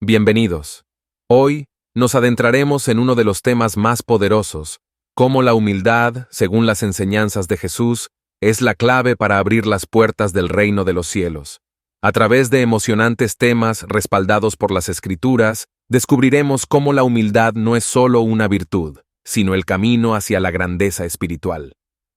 Bienvenidos. Hoy nos adentraremos en uno de los temas más poderosos, cómo la humildad, según las enseñanzas de Jesús, es la clave para abrir las puertas del reino de los cielos. A través de emocionantes temas respaldados por las Escrituras, descubriremos cómo la humildad no es solo una virtud, sino el camino hacia la grandeza espiritual.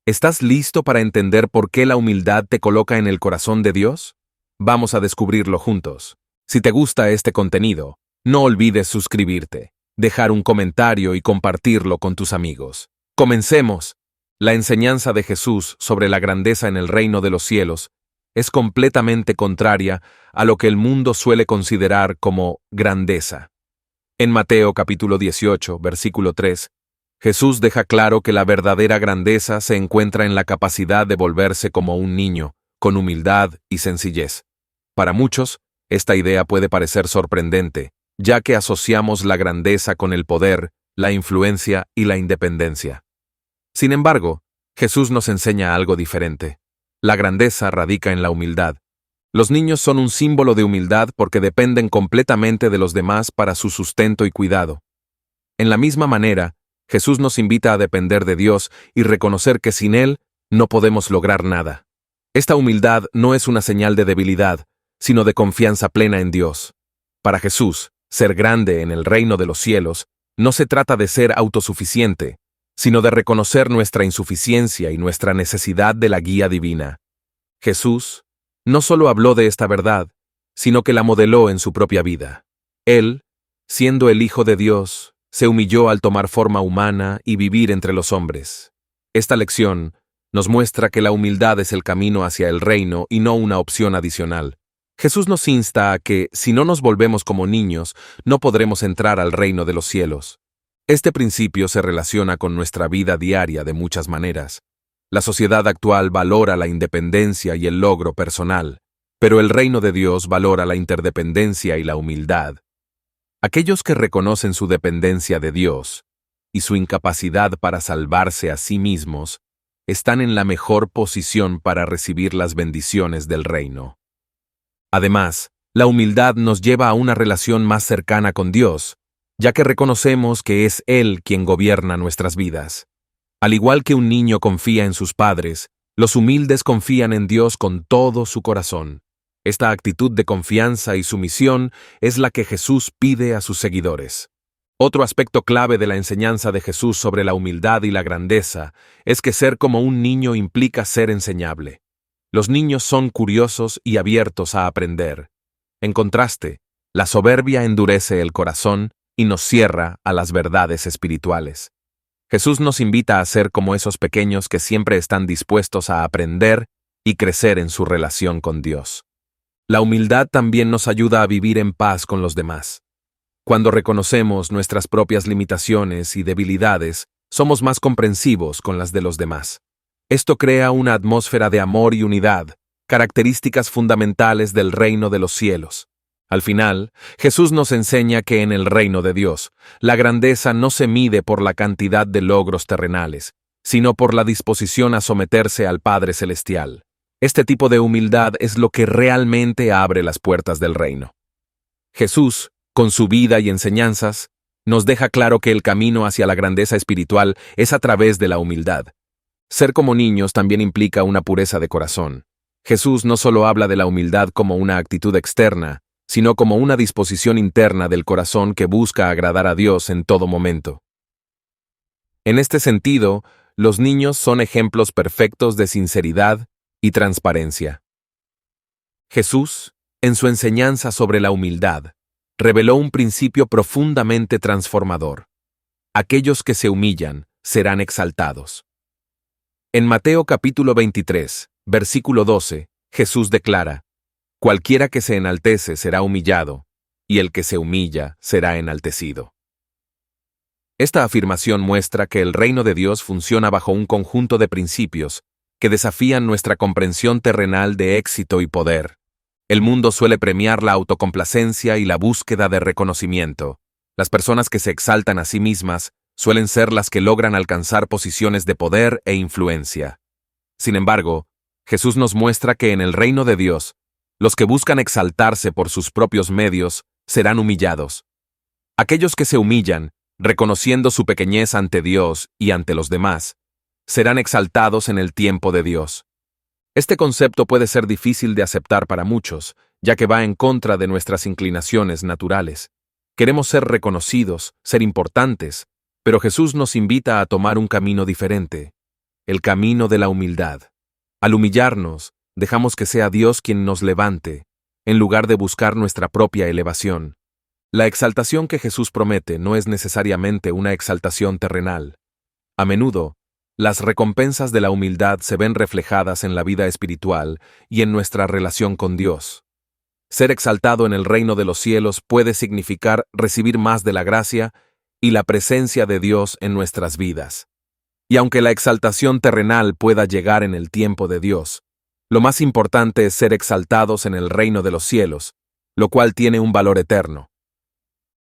¿Estás listo para entender por qué la humildad te coloca en el corazón de Dios? Vamos a descubrirlo juntos. Si te gusta este contenido, no olvides suscribirte, dejar un comentario y compartirlo con tus amigos. Comencemos. La enseñanza de Jesús sobre la grandeza en el reino de los cielos es completamente contraria a lo que el mundo suele considerar como grandeza. En Mateo capítulo 18, versículo 3, Jesús deja claro que la verdadera grandeza se encuentra en la capacidad de volverse como un niño, con humildad y sencillez. Para muchos, esta idea puede parecer sorprendente, ya que asociamos la grandeza con el poder, la influencia y la independencia. Sin embargo, Jesús nos enseña algo diferente. La grandeza radica en la humildad. Los niños son un símbolo de humildad porque dependen completamente de los demás para su sustento y cuidado. En la misma manera, Jesús nos invita a depender de Dios y reconocer que sin Él no podemos lograr nada. Esta humildad no es una señal de debilidad, sino de confianza plena en Dios. Para Jesús, ser grande en el reino de los cielos no se trata de ser autosuficiente, sino de reconocer nuestra insuficiencia y nuestra necesidad de la guía divina. Jesús no solo habló de esta verdad, sino que la modeló en su propia vida. Él, siendo el Hijo de Dios, se humilló al tomar forma humana y vivir entre los hombres. Esta lección nos muestra que la humildad es el camino hacia el reino y no una opción adicional. Jesús nos insta a que, si no nos volvemos como niños, no podremos entrar al reino de los cielos. Este principio se relaciona con nuestra vida diaria de muchas maneras. La sociedad actual valora la independencia y el logro personal, pero el reino de Dios valora la interdependencia y la humildad. Aquellos que reconocen su dependencia de Dios y su incapacidad para salvarse a sí mismos, están en la mejor posición para recibir las bendiciones del reino. Además, la humildad nos lleva a una relación más cercana con Dios, ya que reconocemos que es Él quien gobierna nuestras vidas. Al igual que un niño confía en sus padres, los humildes confían en Dios con todo su corazón. Esta actitud de confianza y sumisión es la que Jesús pide a sus seguidores. Otro aspecto clave de la enseñanza de Jesús sobre la humildad y la grandeza es que ser como un niño implica ser enseñable. Los niños son curiosos y abiertos a aprender. En contraste, la soberbia endurece el corazón y nos cierra a las verdades espirituales. Jesús nos invita a ser como esos pequeños que siempre están dispuestos a aprender y crecer en su relación con Dios. La humildad también nos ayuda a vivir en paz con los demás. Cuando reconocemos nuestras propias limitaciones y debilidades, somos más comprensivos con las de los demás. Esto crea una atmósfera de amor y unidad, características fundamentales del reino de los cielos. Al final, Jesús nos enseña que en el reino de Dios, la grandeza no se mide por la cantidad de logros terrenales, sino por la disposición a someterse al Padre Celestial. Este tipo de humildad es lo que realmente abre las puertas del reino. Jesús, con su vida y enseñanzas, nos deja claro que el camino hacia la grandeza espiritual es a través de la humildad. Ser como niños también implica una pureza de corazón. Jesús no solo habla de la humildad como una actitud externa, sino como una disposición interna del corazón que busca agradar a Dios en todo momento. En este sentido, los niños son ejemplos perfectos de sinceridad y transparencia. Jesús, en su enseñanza sobre la humildad, reveló un principio profundamente transformador. Aquellos que se humillan serán exaltados. En Mateo capítulo 23, versículo 12, Jesús declara: cualquiera que se enaltece será humillado, y el que se humilla será enaltecido. Esta afirmación muestra que el reino de Dios funciona bajo un conjunto de principios que desafían nuestra comprensión terrenal de éxito y poder. El mundo suele premiar la autocomplacencia y la búsqueda de reconocimiento. Las personas que se exaltan a sí mismas suelen ser las que logran alcanzar posiciones de poder e influencia. Sin embargo, Jesús nos muestra que en el reino de Dios, los que buscan exaltarse por sus propios medios serán humillados. Aquellos que se humillan, reconociendo su pequeñez ante Dios y ante los demás, serán exaltados en el tiempo de Dios. Este concepto puede ser difícil de aceptar para muchos, ya que va en contra de nuestras inclinaciones naturales. Queremos ser reconocidos, ser importantes, pero Jesús nos invita a tomar un camino diferente, el camino de la humildad. Al humillarnos, dejamos que sea Dios quien nos levante, en lugar de buscar nuestra propia elevación. La exaltación que Jesús promete no es necesariamente una exaltación terrenal. A menudo, las recompensas de la humildad se ven reflejadas en la vida espiritual y en nuestra relación con Dios. Ser exaltado en el reino de los cielos puede significar recibir más de la gracia y la presencia de Dios en nuestras vidas. Y aunque la exaltación terrenal pueda llegar en el tiempo de Dios, lo más importante es ser exaltados en el reino de los cielos, lo cual tiene un valor eterno.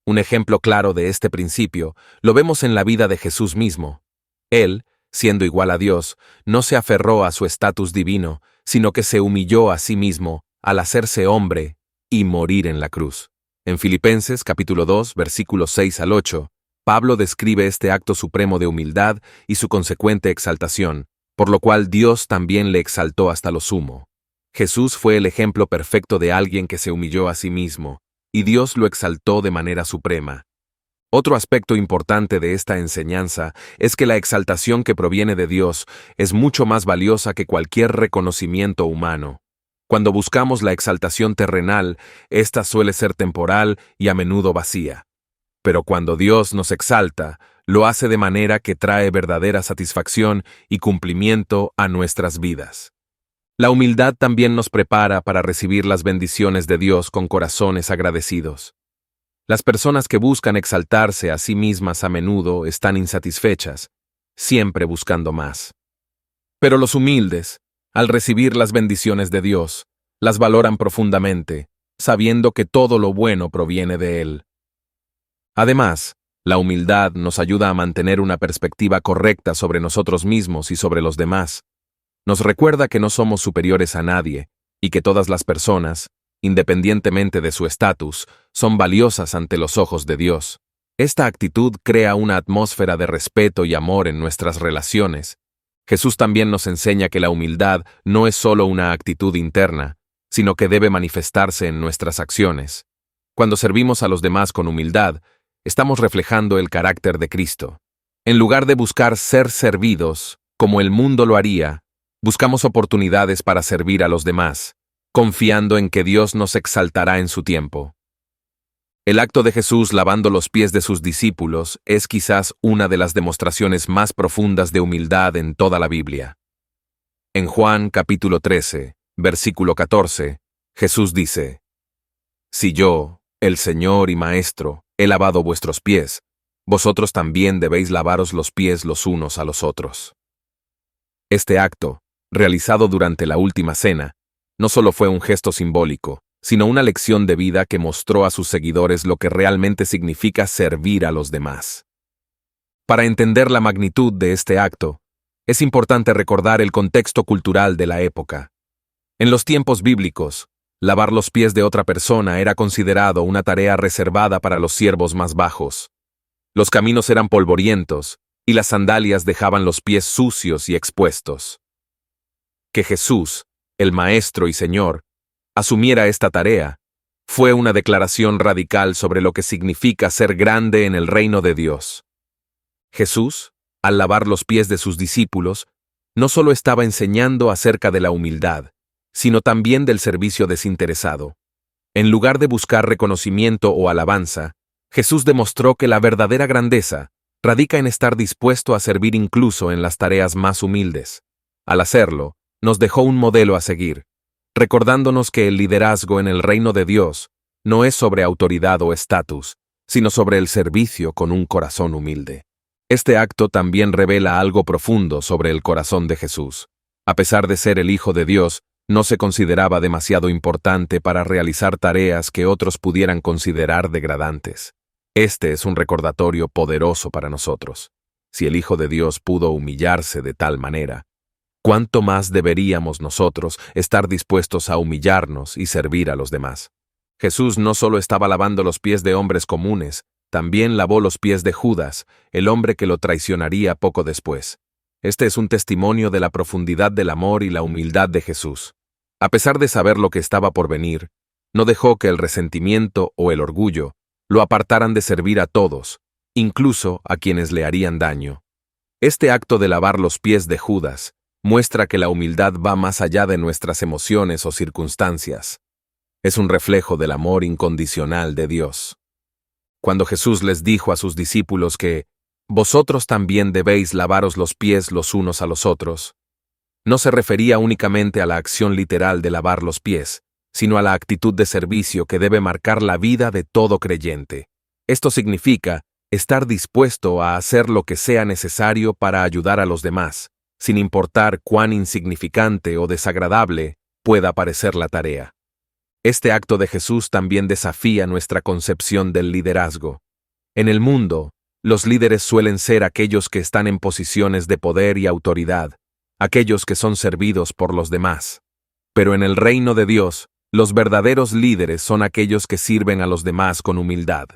Un ejemplo claro de este principio lo vemos en la vida de Jesús mismo. Él, siendo igual a Dios, no se aferró a su estatus divino, sino que se humilló a sí mismo al hacerse hombre y morir en la cruz. En Filipenses capítulo 2, versículos 6 al 8, Pablo describe este acto supremo de humildad y su consecuente exaltación, por lo cual Dios también le exaltó hasta lo sumo. Jesús fue el ejemplo perfecto de alguien que se humilló a sí mismo, y Dios lo exaltó de manera suprema. Otro aspecto importante de esta enseñanza es que la exaltación que proviene de Dios es mucho más valiosa que cualquier reconocimiento humano. Cuando buscamos la exaltación terrenal, esta suele ser temporal y a menudo vacía. Pero cuando Dios nos exalta, lo hace de manera que trae verdadera satisfacción y cumplimiento a nuestras vidas. La humildad también nos prepara para recibir las bendiciones de Dios con corazones agradecidos. Las personas que buscan exaltarse a sí mismas a menudo están insatisfechas, siempre buscando más. Pero los humildes, al recibir las bendiciones de Dios, las valoran profundamente, sabiendo que todo lo bueno proviene de Él. Además, la humildad nos ayuda a mantener una perspectiva correcta sobre nosotros mismos y sobre los demás. Nos recuerda que no somos superiores a nadie y que todas las personas, independientemente de su estatus, son valiosas ante los ojos de Dios. Esta actitud crea una atmósfera de respeto y amor en nuestras relaciones. Jesús también nos enseña que la humildad no es solo una actitud interna, sino que debe manifestarse en nuestras acciones. Cuando servimos a los demás con humildad, estamos reflejando el carácter de Cristo. En lugar de buscar ser servidos, como el mundo lo haría, buscamos oportunidades para servir a los demás, confiando en que Dios nos exaltará en su tiempo. El acto de Jesús lavando los pies de sus discípulos es quizás una de las demostraciones más profundas de humildad en toda la Biblia. En Juan capítulo 13, versículo 14, Jesús dice: «Si yo, el Señor y Maestro, he lavado vuestros pies, vosotros también debéis lavaros los pies los unos a los otros». Este acto, realizado durante la última cena, no solo fue un gesto simbólico, sino una lección de vida que mostró a sus seguidores lo que realmente significa servir a los demás. Para entender la magnitud de este acto, es importante recordar el contexto cultural de la época. En los tiempos bíblicos, lavar los pies de otra persona era considerado una tarea reservada para los siervos más bajos. Los caminos eran polvorientos y las sandalias dejaban los pies sucios y expuestos. Que Jesús, el Maestro y Señor, asumiera esta tarea, fue una declaración radical sobre lo que significa ser grande en el reino de Dios. Jesús, al lavar los pies de sus discípulos, no solo estaba enseñando acerca de la humildad, sino también del servicio desinteresado. En lugar de buscar reconocimiento o alabanza, Jesús demostró que la verdadera grandeza radica en estar dispuesto a servir incluso en las tareas más humildes. Al hacerlo, nos dejó un modelo a seguir, recordándonos que el liderazgo en el reino de Dios no es sobre autoridad o estatus, sino sobre el servicio con un corazón humilde. Este acto también revela algo profundo sobre el corazón de Jesús. A pesar de ser el Hijo de Dios, no se consideraba demasiado importante para realizar tareas que otros pudieran considerar degradantes. Este es un recordatorio poderoso para nosotros. Si el Hijo de Dios pudo humillarse de tal manera, ¿cuánto más deberíamos nosotros estar dispuestos a humillarnos y servir a los demás? Jesús no solo estaba lavando los pies de hombres comunes, también lavó los pies de Judas, el hombre que lo traicionaría poco después. Este es un testimonio de la profundidad del amor y la humildad de Jesús. A pesar de saber lo que estaba por venir, no dejó que el resentimiento o el orgullo lo apartaran de servir a todos, incluso a quienes le harían daño. Este acto de lavar los pies de Judas muestra que la humildad va más allá de nuestras emociones o circunstancias. Es un reflejo del amor incondicional de Dios. Cuando Jesús les dijo a sus discípulos que «Vosotros también debéis lavaros los pies los unos a los otros», no se refería únicamente a la acción literal de lavar los pies, sino a la actitud de servicio que debe marcar la vida de todo creyente. Esto significa estar dispuesto a hacer lo que sea necesario para ayudar a los demás, sin importar cuán insignificante o desagradable pueda parecer la tarea. Este acto de Jesús también desafía nuestra concepción del liderazgo. En el mundo, los líderes suelen ser aquellos que están en posiciones de poder y autoridad, aquellos que son servidos por los demás. Pero en el reino de Dios, los verdaderos líderes son aquellos que sirven a los demás con humildad.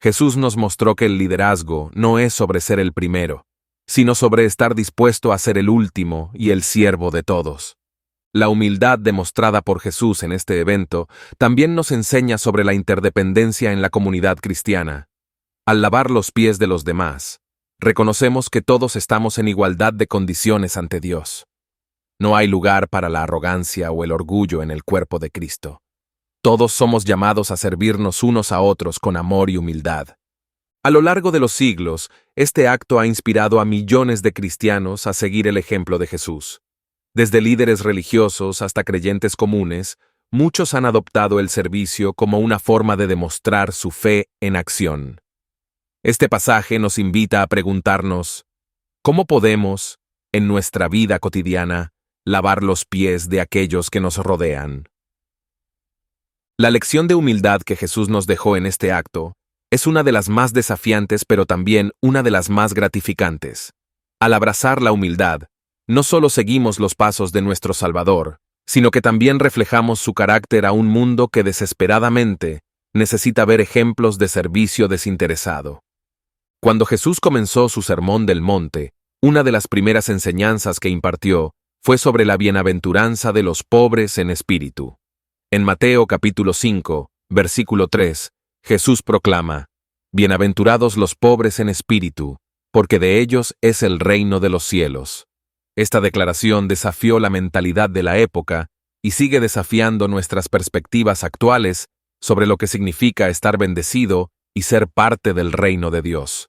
Jesús nos mostró que el liderazgo no es sobre ser el primero, sino sobre estar dispuesto a ser el último y el siervo de todos. La humildad demostrada por Jesús en este evento también nos enseña sobre la interdependencia en la comunidad cristiana. Al lavar los pies de los demás, reconocemos que todos estamos en igualdad de condiciones ante Dios. No hay lugar para la arrogancia o el orgullo en el cuerpo de Cristo. Todos somos llamados a servirnos unos a otros con amor y humildad. A lo largo de los siglos, este acto ha inspirado a millones de cristianos a seguir el ejemplo de Jesús. Desde líderes religiosos hasta creyentes comunes, muchos han adoptado el servicio como una forma de demostrar su fe en acción. Este pasaje nos invita a preguntarnos, ¿cómo podemos, en nuestra vida cotidiana, lavar los pies de aquellos que nos rodean? La lección de humildad que Jesús nos dejó en este acto es una de las más desafiantes pero también una de las más gratificantes. Al abrazar la humildad, no solo seguimos los pasos de nuestro Salvador, sino que también reflejamos su carácter a un mundo que desesperadamente necesita ver ejemplos de servicio desinteresado. Cuando Jesús comenzó su Sermón del Monte, una de las primeras enseñanzas que impartió fue sobre la bienaventuranza de los pobres en espíritu. En Mateo capítulo 5, versículo 3, Jesús proclama: «Bienaventurados los pobres en espíritu, porque de ellos es el reino de los cielos». Esta declaración desafió la mentalidad de la época y sigue desafiando nuestras perspectivas actuales sobre lo que significa estar bendecido y ser parte del reino de Dios.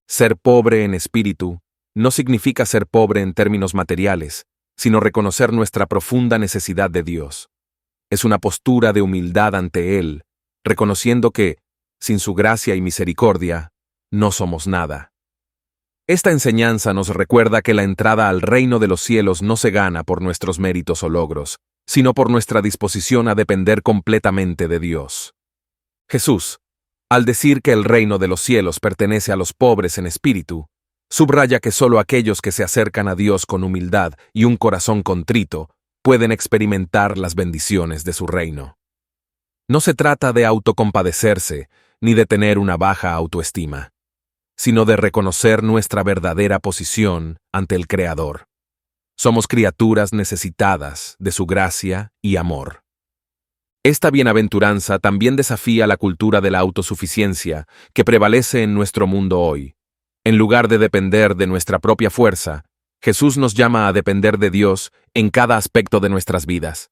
Ser pobre en espíritu no significa ser pobre en términos materiales, sino reconocer nuestra profunda necesidad de Dios. Es una postura de humildad ante Él, reconociendo que, sin su gracia y misericordia, no somos nada. Esta enseñanza nos recuerda que la entrada al reino de los cielos no se gana por nuestros méritos o logros, sino por nuestra disposición a depender completamente de Dios. Jesús, al decir que el reino de los cielos pertenece a los pobres en espíritu, subraya que solo aquellos que se acercan a Dios con humildad y un corazón contrito pueden experimentar las bendiciones de su reino. No se trata de autocompadecerse ni de tener una baja autoestima, sino de reconocer nuestra verdadera posición ante el Creador. Somos criaturas necesitadas de su gracia y amor. Esta bienaventuranza también desafía la cultura de la autosuficiencia que prevalece en nuestro mundo hoy. En lugar de depender de nuestra propia fuerza, Jesús nos llama a depender de Dios en cada aspecto de nuestras vidas.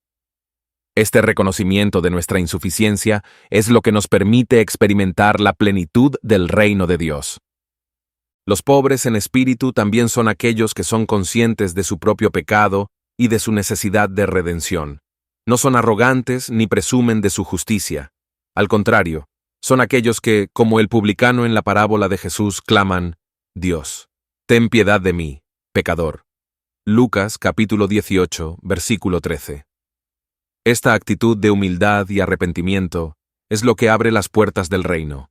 Este reconocimiento de nuestra insuficiencia es lo que nos permite experimentar la plenitud del reino de Dios. Los pobres en espíritu también son aquellos que son conscientes de su propio pecado y de su necesidad de redención. No son arrogantes ni presumen de su justicia. Al contrario, son aquellos que, como el publicano en la parábola de Jesús, claman: «Dios, ten piedad de mí, pecador». Lucas capítulo 18, versículo 13. Esta actitud de humildad y arrepentimiento es lo que abre las puertas del reino.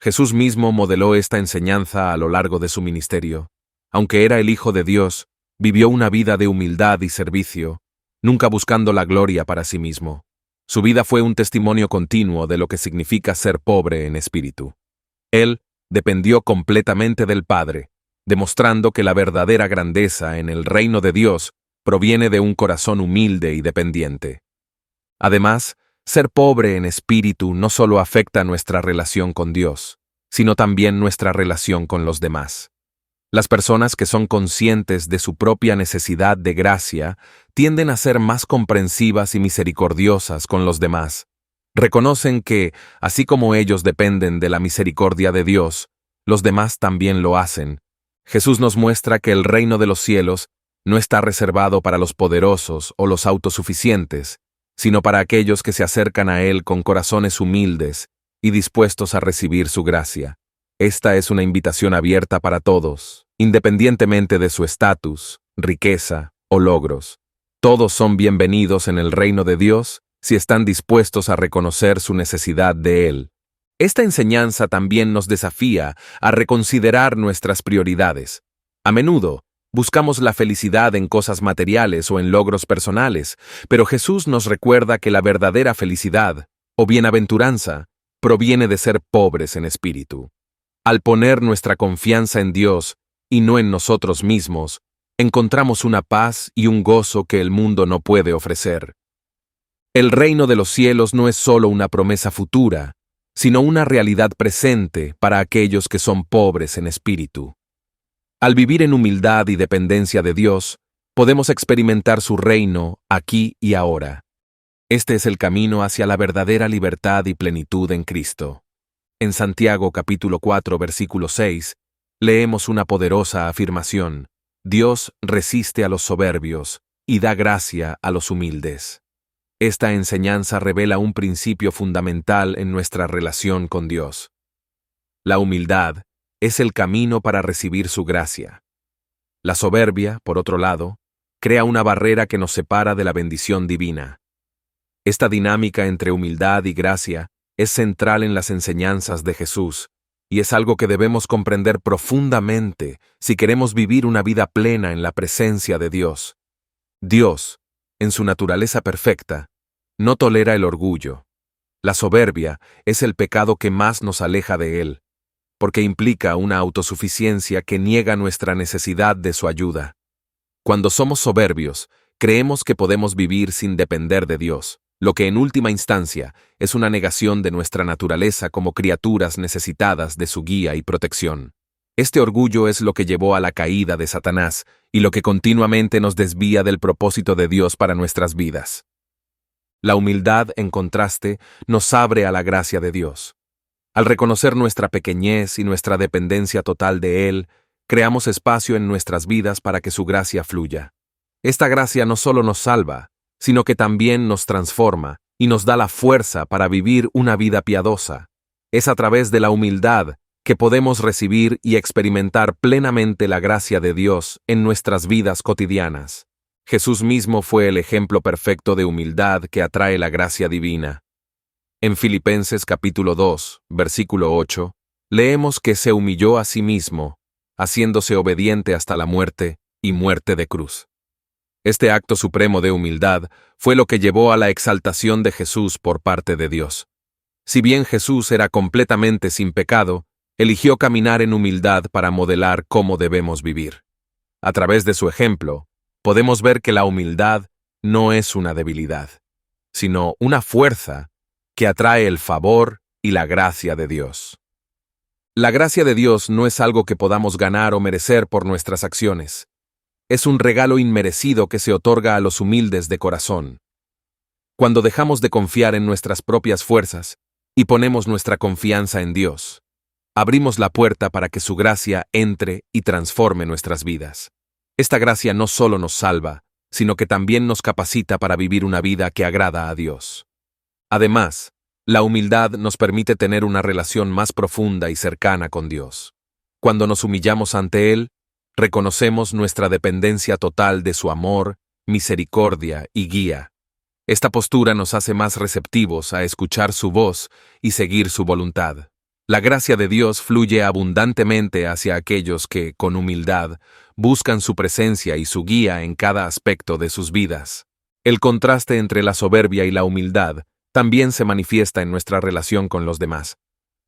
Jesús mismo modeló esta enseñanza a lo largo de su ministerio. Aunque era el Hijo de Dios, vivió una vida de humildad y servicio, nunca buscando la gloria para sí mismo. Su vida fue un testimonio continuo de lo que significa ser pobre en espíritu. Él dependió completamente del Padre, demostrando que la verdadera grandeza en el reino de Dios proviene de un corazón humilde y dependiente. Además, ser pobre en espíritu no solo afecta nuestra relación con Dios, sino también nuestra relación con los demás. Las personas que son conscientes de su propia necesidad de gracia tienden a ser más comprensivas y misericordiosas con los demás. Reconocen que, así como ellos dependen de la misericordia de Dios, los demás también lo hacen. Jesús nos muestra que el reino de los cielos no está reservado para los poderosos o los autosuficientes, sino para aquellos que se acercan a Él con corazones humildes y dispuestos a recibir su gracia. Esta es una invitación abierta para todos, independientemente de su estatus, riqueza o logros. Todos son bienvenidos en el reino de Dios si están dispuestos a reconocer su necesidad de Él. Esta enseñanza también nos desafía a reconsiderar nuestras prioridades. A menudo, buscamos la felicidad en cosas materiales o en logros personales, pero Jesús nos recuerda que la verdadera felicidad, o bienaventuranza, proviene de ser pobres en espíritu. Al poner nuestra confianza en Dios y no en nosotros mismos, encontramos una paz y un gozo que el mundo no puede ofrecer. El reino de los cielos no es solo una promesa futura, sino una realidad presente para aquellos que son pobres en espíritu. Al vivir en humildad y dependencia de Dios, podemos experimentar su reino aquí y ahora. Este es el camino hacia la verdadera libertad y plenitud en Cristo. En Santiago capítulo 4, versículo 6, leemos una poderosa afirmación: Dios resiste a los soberbios y da gracia a los humildes. Esta enseñanza revela un principio fundamental en nuestra relación con Dios. La humildad es el camino para recibir su gracia. La soberbia, por otro lado, crea una barrera que nos separa de la bendición divina. Esta dinámica entre humildad y gracia es central en las enseñanzas de Jesús, y es algo que debemos comprender profundamente si queremos vivir una vida plena en la presencia de Dios. Dios, en su naturaleza perfecta, no tolera el orgullo. La soberbia es el pecado que más nos aleja de Él, porque implica una autosuficiencia que niega nuestra necesidad de su ayuda. Cuando somos soberbios, creemos que podemos vivir sin depender de Dios, lo que en última instancia es una negación de nuestra naturaleza como criaturas necesitadas de su guía y protección. Este orgullo es lo que llevó a la caída de Satanás y lo que continuamente nos desvía del propósito de Dios para nuestras vidas. La humildad, en contraste, nos abre a la gracia de Dios. Al reconocer nuestra pequeñez y nuestra dependencia total de Él, creamos espacio en nuestras vidas para que su gracia fluya. Esta gracia no solo nos salva, sino que también nos transforma y nos da la fuerza para vivir una vida piadosa. Es a través de la humildad que podemos recibir y experimentar plenamente la gracia de Dios en nuestras vidas cotidianas. Jesús mismo fue el ejemplo perfecto de humildad que atrae la gracia divina. En Filipenses capítulo 2, versículo 8, leemos que se humilló a sí mismo, haciéndose obediente hasta la muerte y muerte de cruz. Este acto supremo de humildad fue lo que llevó a la exaltación de Jesús por parte de Dios. Si bien Jesús era completamente sin pecado, eligió caminar en humildad para modelar cómo debemos vivir. A través de su ejemplo, podemos ver que la humildad no es una debilidad, sino una fuerza que atrae el favor y la gracia de Dios. La gracia de Dios no es algo que podamos ganar o merecer por nuestras acciones. Es un regalo inmerecido que se otorga a los humildes de corazón. Cuando dejamos de confiar en nuestras propias fuerzas y ponemos nuestra confianza en Dios, abrimos la puerta para que su gracia entre y transforme nuestras vidas. Esta gracia no solo nos salva, sino que también nos capacita para vivir una vida que agrada a Dios. Además, la humildad nos permite tener una relación más profunda y cercana con Dios. Cuando nos humillamos ante Él, reconocemos nuestra dependencia total de su amor, misericordia y guía. Esta postura nos hace más receptivos a escuchar su voz y seguir su voluntad. La gracia de Dios fluye abundantemente hacia aquellos que, con humildad, buscan su presencia y su guía en cada aspecto de sus vidas. El contraste entre la soberbia y la humildad también se manifiesta en nuestra relación con los demás.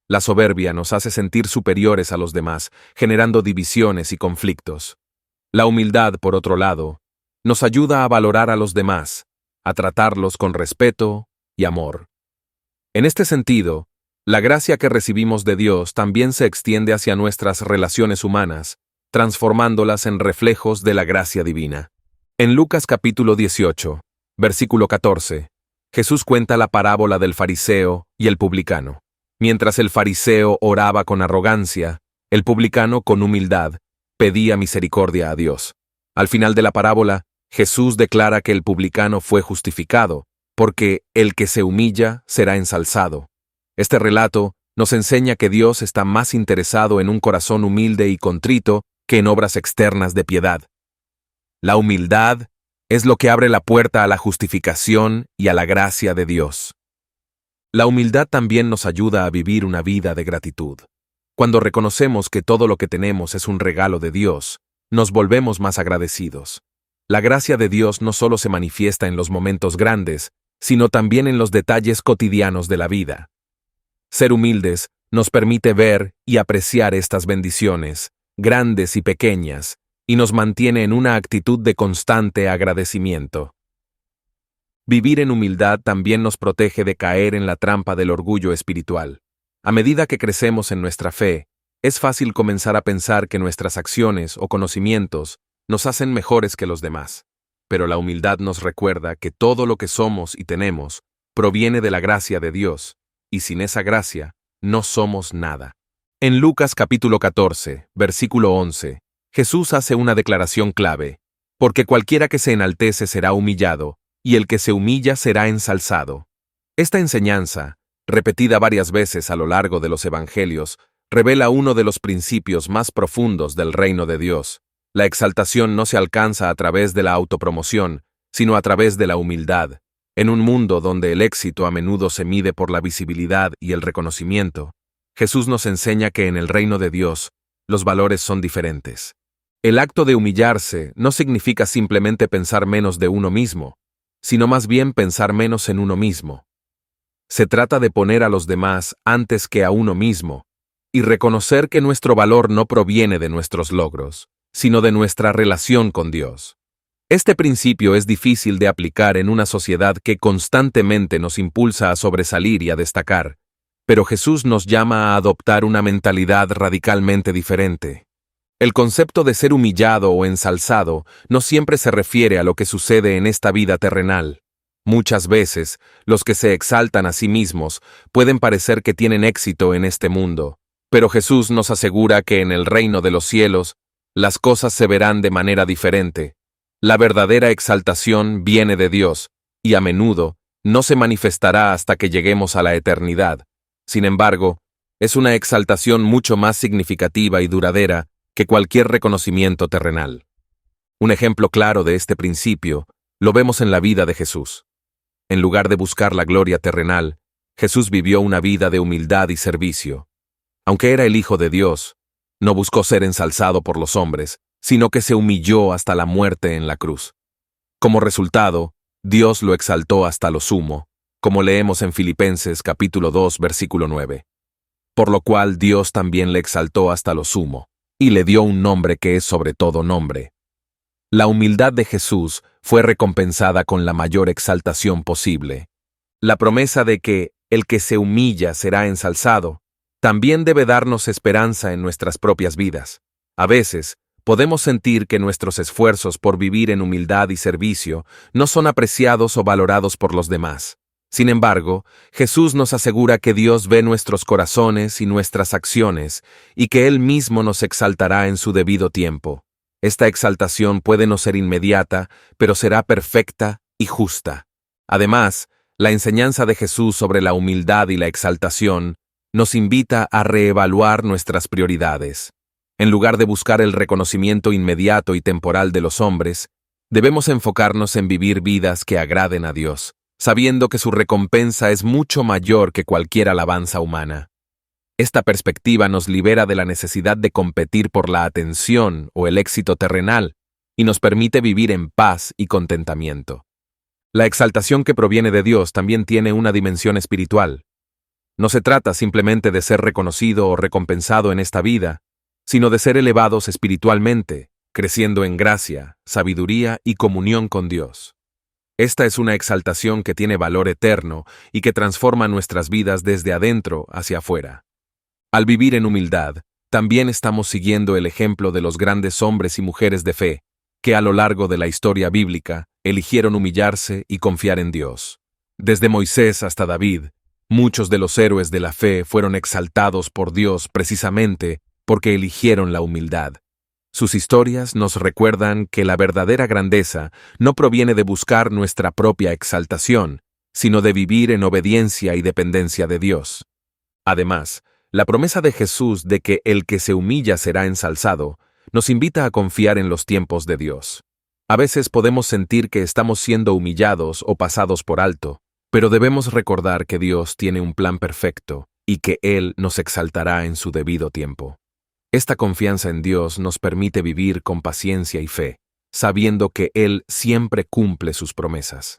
La soberbia nos hace sentir superiores a los demás, generando divisiones y conflictos. La humildad, por otro lado, nos ayuda a valorar a los demás, a tratarlos con respeto y amor. En este sentido, la gracia que recibimos de Dios también se extiende hacia nuestras relaciones humanas, transformándolas en reflejos de la gracia divina. En Lucas capítulo 18, versículo 14, Jesús cuenta la parábola del fariseo y el publicano. Mientras el fariseo oraba con arrogancia, el publicano con humildad pedía misericordia a Dios. Al final de la parábola, Jesús declara que el publicano fue justificado, porque el que se humilla será ensalzado. Este relato nos enseña que Dios está más interesado en un corazón humilde y contrito que en obras externas de piedad. La humildad es lo que abre la puerta a la justificación y a la gracia de Dios. La humildad también nos ayuda a vivir una vida de gratitud. Cuando reconocemos que todo lo que tenemos es un regalo de Dios, nos volvemos más agradecidos. La gracia de Dios no solo se manifiesta en los momentos grandes, sino también en los detalles cotidianos de la vida. Ser humildes nos permite ver y apreciar estas bendiciones, grandes y pequeñas, y nos mantiene en una actitud de constante agradecimiento. Vivir en humildad también nos protege de caer en la trampa del orgullo espiritual. A medida que crecemos en nuestra fe, es fácil comenzar a pensar que nuestras acciones o conocimientos nos hacen mejores que los demás. Pero la humildad nos recuerda que todo lo que somos y tenemos proviene de la gracia de Dios, y sin esa gracia no somos nada. En Lucas capítulo 14, versículo 11, Jesús hace una declaración clave, porque cualquiera que se enaltece será humillado, y el que se humilla será ensalzado. Esta enseñanza, repetida varias veces a lo largo de los evangelios, revela uno de los principios más profundos del reino de Dios. La exaltación no se alcanza a través de la autopromoción, sino a través de la humildad. En un mundo donde el éxito a menudo se mide por la visibilidad y el reconocimiento, Jesús nos enseña que en el reino de Dios, los valores son diferentes. El acto de humillarse no significa simplemente pensar menos de uno mismo, sino más bien pensar menos en uno mismo. Se trata de poner a los demás antes que a uno mismo, y reconocer que nuestro valor no proviene de nuestros logros, sino de nuestra relación con Dios. Este principio es difícil de aplicar en una sociedad que constantemente nos impulsa a sobresalir y a destacar, pero Jesús nos llama a adoptar una mentalidad radicalmente diferente. El concepto de ser humillado o ensalzado no siempre se refiere a lo que sucede en esta vida terrenal. Muchas veces, los que se exaltan a sí mismos pueden parecer que tienen éxito en este mundo, pero Jesús nos asegura que en el reino de los cielos, las cosas se verán de manera diferente. La verdadera exaltación viene de Dios, y a menudo no se manifestará hasta que lleguemos a la eternidad. Sin embargo, es una exaltación mucho más significativa y duradera que cualquier reconocimiento terrenal. Un ejemplo claro de este principio lo vemos en la vida de Jesús. En lugar de buscar la gloria terrenal, Jesús vivió una vida de humildad y servicio. Aunque era el Hijo de Dios, no buscó ser ensalzado por los hombres, sino que se humilló hasta la muerte en la cruz. Como resultado, Dios lo exaltó hasta lo sumo, como leemos en Filipenses capítulo 2, versículo 9. Por lo cual Dios también le exaltó hasta lo sumo, y le dio un nombre que es sobre todo nombre. La humildad de Jesús fue recompensada con la mayor exaltación posible. La promesa de que el que se humilla será ensalzado también debe darnos esperanza en nuestras propias vidas. A veces, podemos sentir que nuestros esfuerzos por vivir en humildad y servicio no son apreciados o valorados por los demás. Sin embargo, Jesús nos asegura que Dios ve nuestros corazones y nuestras acciones y que Él mismo nos exaltará en su debido tiempo. Esta exaltación puede no ser inmediata, pero será perfecta y justa. Además, la enseñanza de Jesús sobre la humildad y la exaltación nos invita a reevaluar nuestras prioridades. En lugar de buscar el reconocimiento inmediato y temporal de los hombres, debemos enfocarnos en vivir vidas que agraden a Dios, sabiendo que su recompensa es mucho mayor que cualquier alabanza humana. Esta perspectiva nos libera de la necesidad de competir por la atención o el éxito terrenal y nos permite vivir en paz y contentamiento. La exaltación que proviene de Dios también tiene una dimensión espiritual. No se trata simplemente de ser reconocido o recompensado en esta vida, sino de ser elevados espiritualmente, creciendo en gracia, sabiduría y comunión con Dios. Esta es una exaltación que tiene valor eterno y que transforma nuestras vidas desde adentro hacia afuera. Al vivir en humildad, también estamos siguiendo el ejemplo de los grandes hombres y mujeres de fe, que a lo largo de la historia bíblica eligieron humillarse y confiar en Dios. Desde Moisés hasta David, muchos de los héroes de la fe fueron exaltados por Dios precisamente porque eligieron la humildad. Sus historias nos recuerdan que la verdadera grandeza no proviene de buscar nuestra propia exaltación, sino de vivir en obediencia y dependencia de Dios. Además, la promesa de Jesús de que el que se humilla será ensalzado, nos invita a confiar en los tiempos de Dios. A veces podemos sentir que estamos siendo humillados o pasados por alto, pero debemos recordar que Dios tiene un plan perfecto y que Él nos exaltará en su debido tiempo. Esta confianza en Dios nos permite vivir con paciencia y fe, sabiendo que Él siempre cumple sus promesas.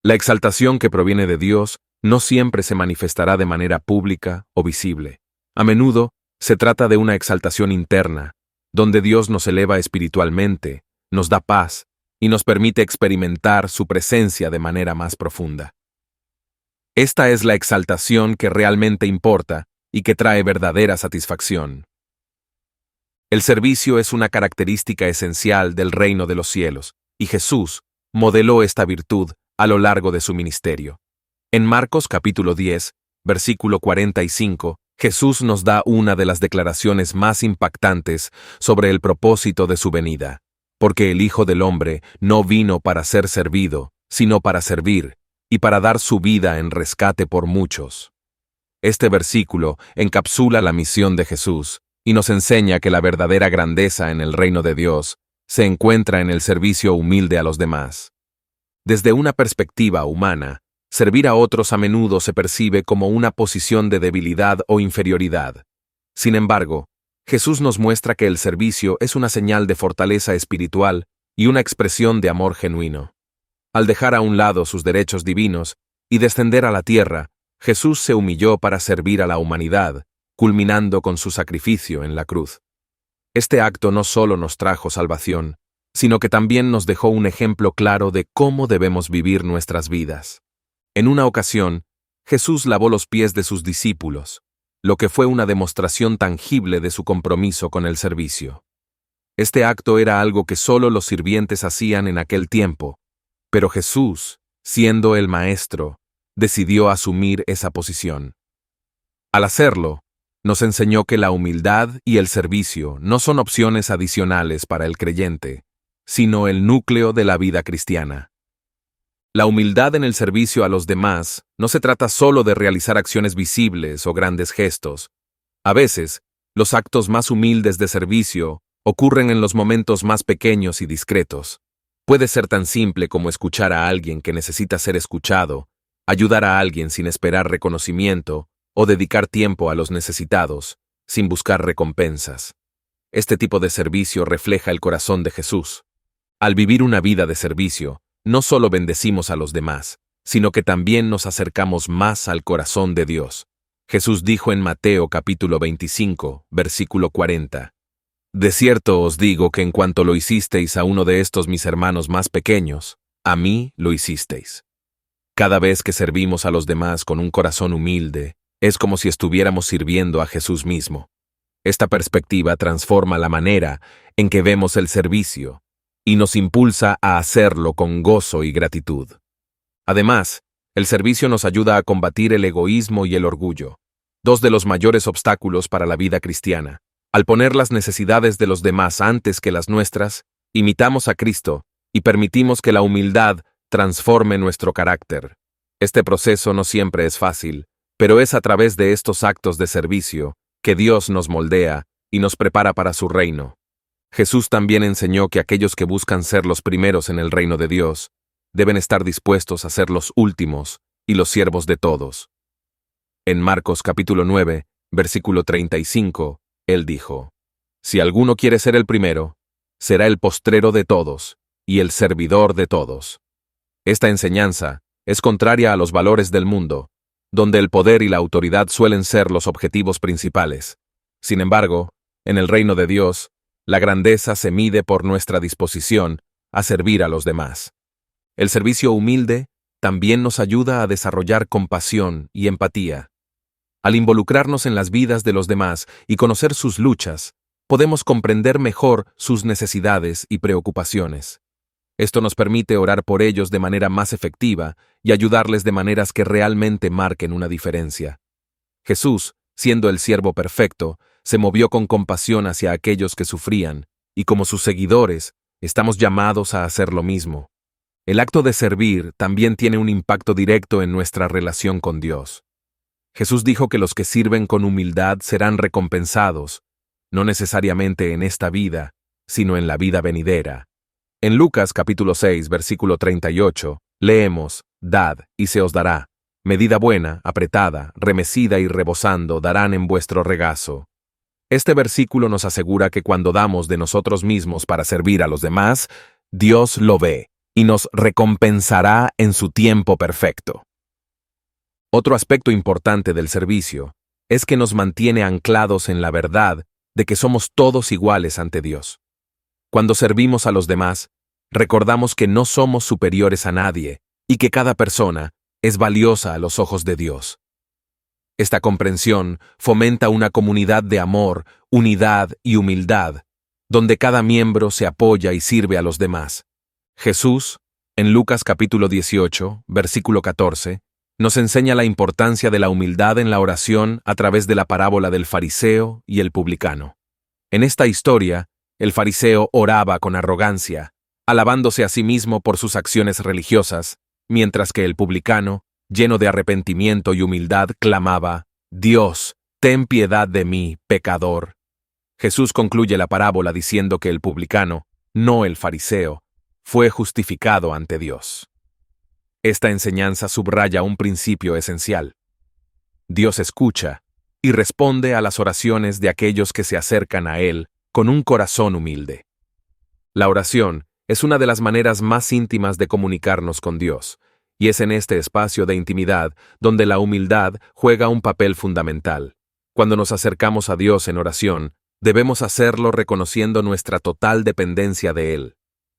La exaltación que proviene de Dios no siempre se manifestará de manera pública o visible. A menudo, se trata de una exaltación interna, donde Dios nos eleva espiritualmente, nos da paz y nos permite experimentar su presencia de manera más profunda. Esta es la exaltación que realmente importa y que trae verdadera satisfacción. El servicio es una característica esencial del reino de los cielos, y Jesús modeló esta virtud a lo largo de su ministerio. En Marcos capítulo 10, versículo 45, Jesús nos da una de las declaraciones más impactantes sobre el propósito de su venida, porque el Hijo del Hombre no vino para ser servido, sino para servir, y para dar su vida en rescate por muchos. Este versículo encapsula la misión de Jesús, y nos enseña que la verdadera grandeza en el reino de Dios se encuentra en el servicio humilde a los demás. Desde una perspectiva humana, servir a otros a menudo se percibe como una posición de debilidad o inferioridad. Sin embargo, Jesús nos muestra que el servicio es una señal de fortaleza espiritual y una expresión de amor genuino. Al dejar a un lado sus derechos divinos y descender a la tierra, Jesús se humilló para servir a la humanidad, culminando con su sacrificio en la cruz. Este acto no solo nos trajo salvación, sino que también nos dejó un ejemplo claro de cómo debemos vivir nuestras vidas. En una ocasión, Jesús lavó los pies de sus discípulos, lo que fue una demostración tangible de su compromiso con el servicio. Este acto era algo que solo los sirvientes hacían en aquel tiempo, pero Jesús, siendo el Maestro, decidió asumir esa posición. Al hacerlo, nos enseñó que la humildad y el servicio no son opciones adicionales para el creyente, sino el núcleo de la vida cristiana. La humildad en el servicio a los demás no se trata solo de realizar acciones visibles o grandes gestos. A veces, los actos más humildes de servicio ocurren en los momentos más pequeños y discretos. Puede ser tan simple como escuchar a alguien que necesita ser escuchado, ayudar a alguien sin esperar reconocimiento, o dedicar tiempo a los necesitados, sin buscar recompensas. Este tipo de servicio refleja el corazón de Jesús. Al vivir una vida de servicio, no solo bendecimos a los demás, sino que también nos acercamos más al corazón de Dios. Jesús dijo en Mateo capítulo 25, versículo 40, «De cierto os digo que en cuanto lo hicisteis a uno de estos mis hermanos más pequeños, a mí lo hicisteis». Cada vez que servimos a los demás con un corazón humilde, es como si estuviéramos sirviendo a Jesús mismo. Esta perspectiva transforma la manera en que vemos el servicio y nos impulsa a hacerlo con gozo y gratitud. Además, el servicio nos ayuda a combatir el egoísmo y el orgullo, dos de los mayores obstáculos para la vida cristiana. Al poner las necesidades de los demás antes que las nuestras, imitamos a Cristo y permitimos que la humildad transforme nuestro carácter. Este proceso no siempre es fácil, pero es a través de estos actos de servicio que Dios nos moldea y nos prepara para su reino. Jesús también enseñó que aquellos que buscan ser los primeros en el reino de Dios deben estar dispuestos a ser los últimos y los siervos de todos. En Marcos capítulo 9, versículo 35, Él dijo, «Si alguno quiere ser el primero, será el postrero de todos y el servidor de todos». Esta enseñanza es contraria a los valores del mundo, donde el poder y la autoridad suelen ser los objetivos principales. Sin embargo, en el reino de Dios, la grandeza se mide por nuestra disposición a servir a los demás. El servicio humilde también nos ayuda a desarrollar compasión y empatía. Al involucrarnos en las vidas de los demás y conocer sus luchas, podemos comprender mejor sus necesidades y preocupaciones. Esto nos permite orar por ellos de manera más efectiva y ayudarles de maneras que realmente marquen una diferencia. Jesús, siendo el siervo perfecto, se movió con compasión hacia aquellos que sufrían, y como sus seguidores, estamos llamados a hacer lo mismo. El acto de servir también tiene un impacto directo en nuestra relación con Dios. Jesús dijo que los que sirven con humildad serán recompensados, no necesariamente en esta vida, sino en la vida venidera. En Lucas capítulo 6, versículo 38, leemos: «Dad, y se os dará. Medida buena, apretada, remecida y rebosando darán en vuestro regazo». Este versículo nos asegura que cuando damos de nosotros mismos para servir a los demás, Dios lo ve y nos recompensará en su tiempo perfecto. Otro aspecto importante del servicio es que nos mantiene anclados en la verdad de que somos todos iguales ante Dios. Cuando servimos a los demás, recordamos que no somos superiores a nadie y que cada persona es valiosa a los ojos de Dios. Esta comprensión fomenta una comunidad de amor, unidad y humildad, donde cada miembro se apoya y sirve a los demás. Jesús, en Lucas capítulo 18, versículo 14, nos enseña la importancia de la humildad en la oración a través de la parábola del fariseo y el publicano. En esta historia, el fariseo oraba con arrogancia, alabándose a sí mismo por sus acciones religiosas, mientras que el publicano, lleno de arrepentimiento y humildad, clamaba: «Dios, ten piedad de mí, pecador». Jesús concluye la parábola diciendo que el publicano, no el fariseo, fue justificado ante Dios. Esta enseñanza subraya un principio esencial. Dios escucha y responde a las oraciones de aquellos que se acercan a Él con un corazón humilde. La oración es una de las maneras más íntimas de comunicarnos con Dios, y es en este espacio de intimidad donde la humildad juega un papel fundamental. Cuando nos acercamos a Dios en oración, debemos hacerlo reconociendo nuestra total dependencia de Él.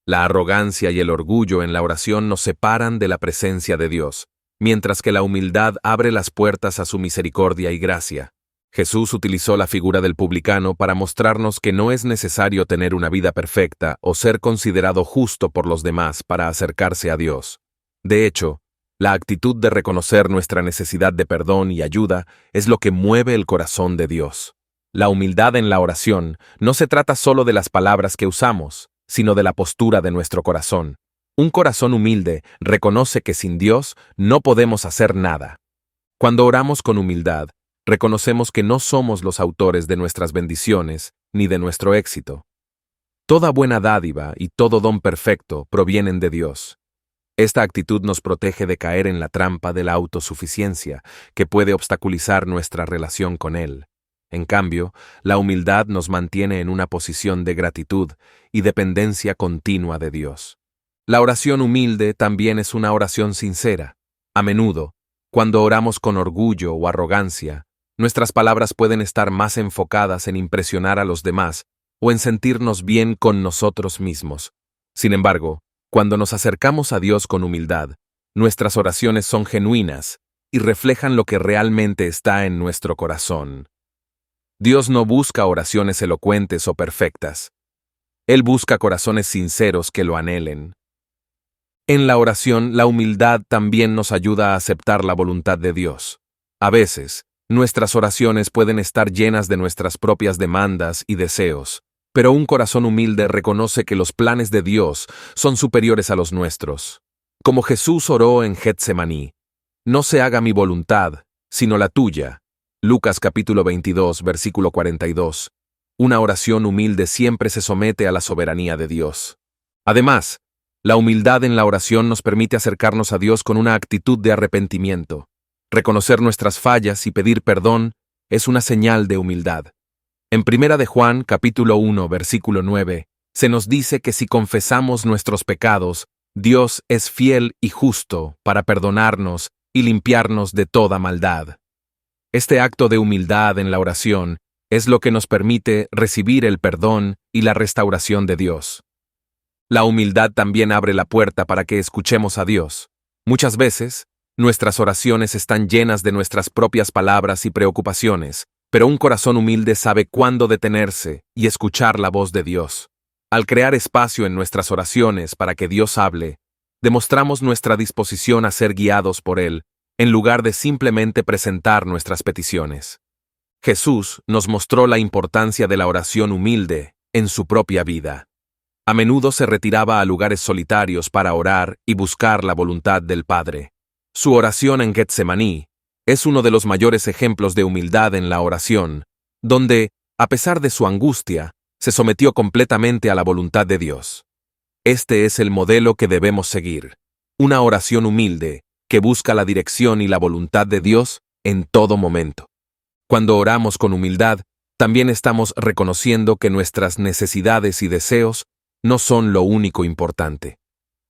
La arrogancia y el orgullo en la oración nos separan de la presencia de Dios, mientras que la humildad abre las puertas a su misericordia y gracia. Jesús utilizó la figura del publicano para mostrarnos que no es necesario tener una vida perfecta o ser considerado justo por los demás para acercarse a Dios. De hecho, la actitud de reconocer nuestra necesidad de perdón y ayuda es lo que mueve el corazón de Dios. La humildad en la oración no se trata solo de las palabras que usamos, sino de la postura de nuestro corazón. Un corazón humilde reconoce que sin Dios no podemos hacer nada. Cuando oramos con humildad, reconocemos que no somos los autores de nuestras bendiciones ni de nuestro éxito. Toda buena dádiva y todo don perfecto provienen de Dios. Esta actitud nos protege de caer en la trampa de la autosuficiencia, que puede obstaculizar nuestra relación con Él. En cambio, la humildad nos mantiene en una posición de gratitud y dependencia continua de Dios. La oración humilde también es una oración sincera. A menudo, cuando oramos con orgullo o arrogancia, nuestras palabras pueden estar más enfocadas en impresionar a los demás o en sentirnos bien con nosotros mismos. Sin embargo, cuando nos acercamos a Dios con humildad, nuestras oraciones son genuinas y reflejan lo que realmente está en nuestro corazón. Dios no busca oraciones elocuentes o perfectas. Él busca corazones sinceros que lo anhelen. En la oración, la humildad también nos ayuda a aceptar la voluntad de Dios. A veces, nuestras oraciones pueden estar llenas de nuestras propias demandas y deseos, pero un corazón humilde reconoce que los planes de Dios son superiores a los nuestros. Como Jesús oró en Getsemaní: «No se haga mi voluntad, sino la tuya». Lucas capítulo 22, versículo 42. Una oración humilde siempre se somete a la soberanía de Dios. Además, la humildad en la oración nos permite acercarnos a Dios con una actitud de arrepentimiento. Reconocer nuestras fallas y pedir perdón es una señal de humildad. En 1 de Juan capítulo 1, versículo 9, se nos dice que si confesamos nuestros pecados, Dios es fiel y justo para perdonarnos y limpiarnos de toda maldad. Este acto de humildad en la oración es lo que nos permite recibir el perdón y la restauración de Dios. La humildad también abre la puerta para que escuchemos a Dios. Muchas veces, nuestras oraciones están llenas de nuestras propias palabras y preocupaciones, pero un corazón humilde sabe cuándo detenerse y escuchar la voz de Dios. Al crear espacio en nuestras oraciones para que Dios hable, demostramos nuestra disposición a ser guiados por Él, en lugar de simplemente presentar nuestras peticiones. Jesús nos mostró la importancia de la oración humilde en su propia vida. A menudo se retiraba a lugares solitarios para orar y buscar la voluntad del Padre. Su oración en Getsemaní es uno de los mayores ejemplos de humildad en la oración, donde, a pesar de su angustia, se sometió completamente a la voluntad de Dios. Este es el modelo que debemos seguir, una oración humilde que busca la dirección y la voluntad de Dios en todo momento. Cuando oramos con humildad, también estamos reconociendo que nuestras necesidades y deseos no son lo único importante.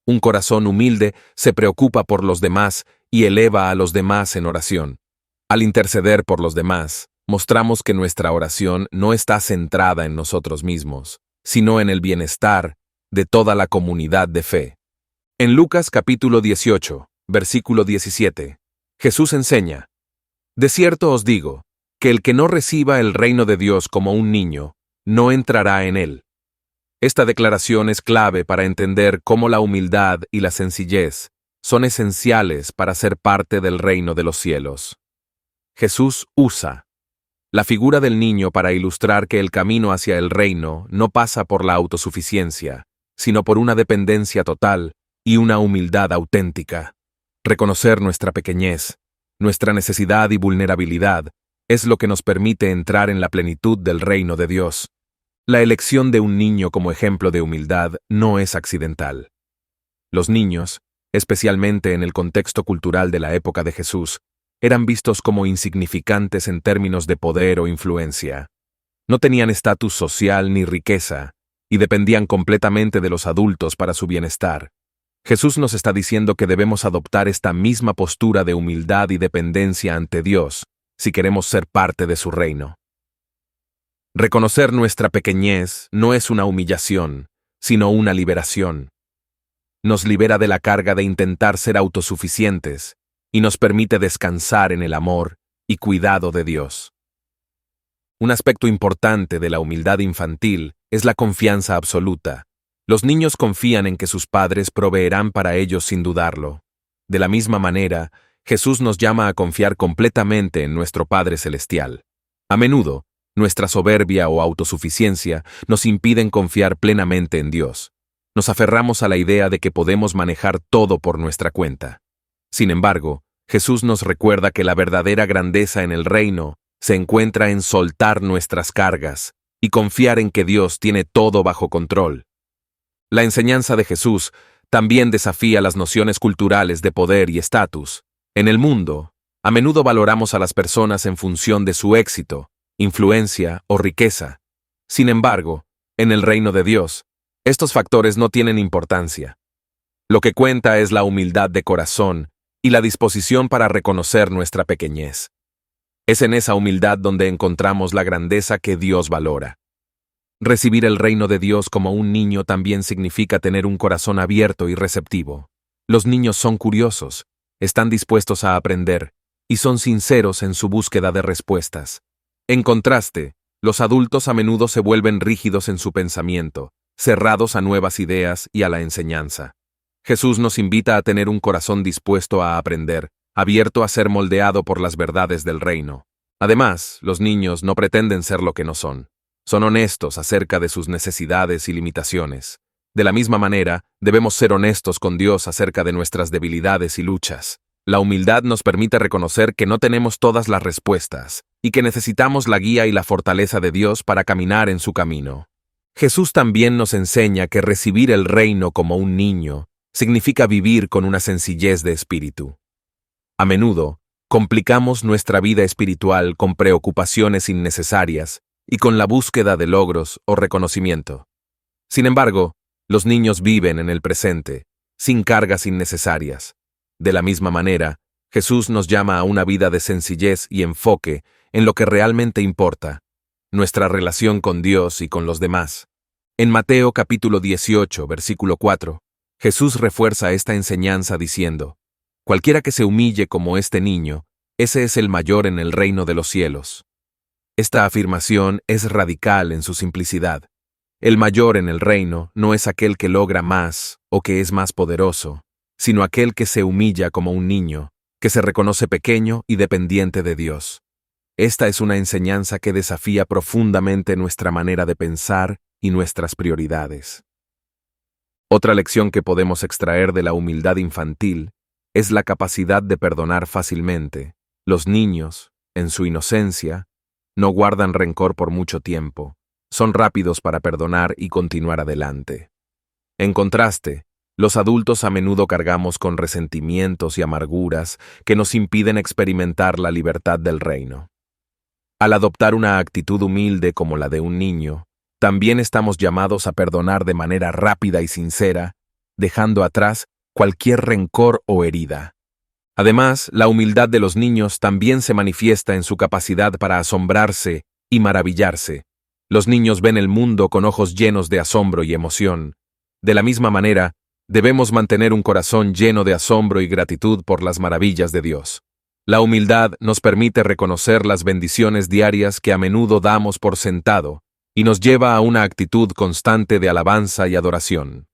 Un corazón humilde se preocupa por los demás y eleva a los demás en oración. Al interceder por los demás, mostramos que nuestra oración no está centrada en nosotros mismos, sino en el bienestar de toda la comunidad de fe. En Lucas capítulo 18, versículo 17, Jesús enseña: De cierto os digo, que el que no reciba el reino de Dios como un niño, no entrará en él. Esta declaración es clave para entender cómo la humildad y la sencillez son esenciales para ser parte del reino de los cielos. Jesús usa la figura del niño para ilustrar que el camino hacia el reino no pasa por la autosuficiencia, sino por una dependencia total y una humildad auténtica. Reconocer nuestra pequeñez, nuestra necesidad y vulnerabilidad es lo que nos permite entrar en la plenitud del reino de Dios. La elección de un niño como ejemplo de humildad no es accidental. Los niños, especialmente en el contexto cultural de la época de Jesús, eran vistos como insignificantes en términos de poder o influencia. No tenían estatus social ni riqueza, y dependían completamente de los adultos para su bienestar. Jesús nos está diciendo que debemos adoptar esta misma postura de humildad y dependencia ante Dios, si queremos ser parte de su reino. Reconocer nuestra pequeñez no es una humillación, sino una liberación. Nos libera de la carga de intentar ser autosuficientes y nos permite descansar en el amor y cuidado de Dios. Un aspecto importante de la humildad infantil es la confianza absoluta. Los niños confían en que sus padres proveerán para ellos sin dudarlo. De la misma manera, Jesús nos llama a confiar completamente en nuestro Padre Celestial. A menudo, nuestra soberbia o autosuficiencia nos impiden confiar plenamente en Dios. Nos aferramos a la idea de que podemos manejar todo por nuestra cuenta. Sin embargo, Jesús nos recuerda que la verdadera grandeza en el reino se encuentra en soltar nuestras cargas y confiar en que Dios tiene todo bajo control. La enseñanza de Jesús también desafía las nociones culturales de poder y estatus. En el mundo, a menudo valoramos a las personas en función de su éxito, influencia o riqueza. Sin embargo, en el reino de Dios, estos factores no tienen importancia. Lo que cuenta es la humildad de corazón y la disposición para reconocer nuestra pequeñez. Es en esa humildad donde encontramos la grandeza que Dios valora. Recibir el reino de Dios como un niño también significa tener un corazón abierto y receptivo. Los niños son curiosos, están dispuestos a aprender y son sinceros en su búsqueda de respuestas. En contraste, los adultos a menudo se vuelven rígidos en su pensamiento, cerrados a nuevas ideas y a la enseñanza. Jesús nos invita a tener un corazón dispuesto a aprender, abierto a ser moldeado por las verdades del reino. Además, los niños no pretenden ser lo que no son. Son honestos acerca de sus necesidades y limitaciones. De la misma manera, debemos ser honestos con Dios acerca de nuestras debilidades y luchas. La humildad nos permite reconocer que no tenemos todas las respuestas y que necesitamos la guía y la fortaleza de Dios para caminar en su camino. Jesús también nos enseña que recibir el reino como un niño significa vivir con una sencillez de espíritu. A menudo, complicamos nuestra vida espiritual con preocupaciones innecesarias y con la búsqueda de logros o reconocimiento. Sin embargo, los niños viven en el presente, sin cargas innecesarias. De la misma manera, Jesús nos llama a una vida de sencillez y enfoque en lo que realmente importa, nuestra relación con Dios y con los demás. En Mateo capítulo 18, versículo 4, Jesús refuerza esta enseñanza diciendo: «Cualquiera que se humille como este niño, ese es el mayor en el reino de los cielos». Esta afirmación es radical en su simplicidad. El mayor en el reino no es aquel que logra más o que es más poderoso, sino aquel que se humilla como un niño, que se reconoce pequeño y dependiente de Dios. Esta es una enseñanza que desafía profundamente nuestra manera de pensar y nuestras prioridades. Otra lección que podemos extraer de la humildad infantil es la capacidad de perdonar fácilmente. Los niños, en su inocencia, no guardan rencor por mucho tiempo, son rápidos para perdonar y continuar adelante. En contraste, los adultos a menudo cargamos con resentimientos y amarguras que nos impiden experimentar la libertad del reino. Al adoptar una actitud humilde como la de un niño, también estamos llamados a perdonar de manera rápida y sincera, dejando atrás cualquier rencor o herida. Además, la humildad de los niños también se manifiesta en su capacidad para asombrarse y maravillarse. Los niños ven el mundo con ojos llenos de asombro y emoción. De la misma manera, debemos mantener un corazón lleno de asombro y gratitud por las maravillas de Dios. La humildad nos permite reconocer las bendiciones diarias que a menudo damos por sentado y nos lleva a una actitud constante de alabanza y adoración.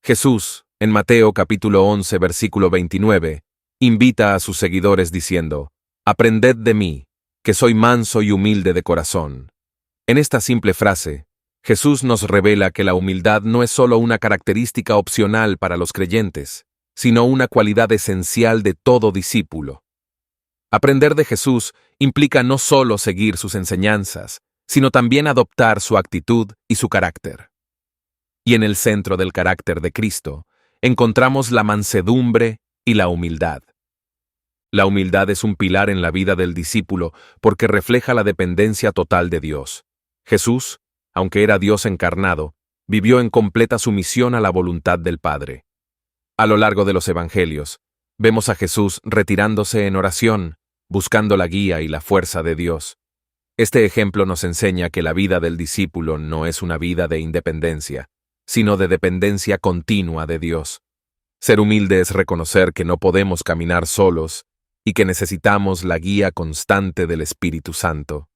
Jesús, en Mateo capítulo 11, versículo 29, invita a sus seguidores diciendo: «Aprended de mí, que soy manso y humilde de corazón». En esta simple frase, Jesús nos revela que la humildad no es solo una característica opcional para los creyentes, sino una cualidad esencial de todo discípulo. Aprender de Jesús implica no solo seguir sus enseñanzas, sino también adoptar su actitud y su carácter. Y en el centro del carácter de Cristo, encontramos la mansedumbre y la humildad. La humildad es un pilar en la vida del discípulo porque refleja la dependencia total de Dios. Jesús, aunque era Dios encarnado, vivió en completa sumisión a la voluntad del Padre. A lo largo de los Evangelios, vemos a Jesús retirándose en oración, buscando la guía y la fuerza de Dios. Este ejemplo nos enseña que la vida del discípulo no es una vida de independencia, sino de dependencia continua de Dios. Ser humilde es reconocer que no podemos caminar solos y que necesitamos la guía constante del Espíritu Santo.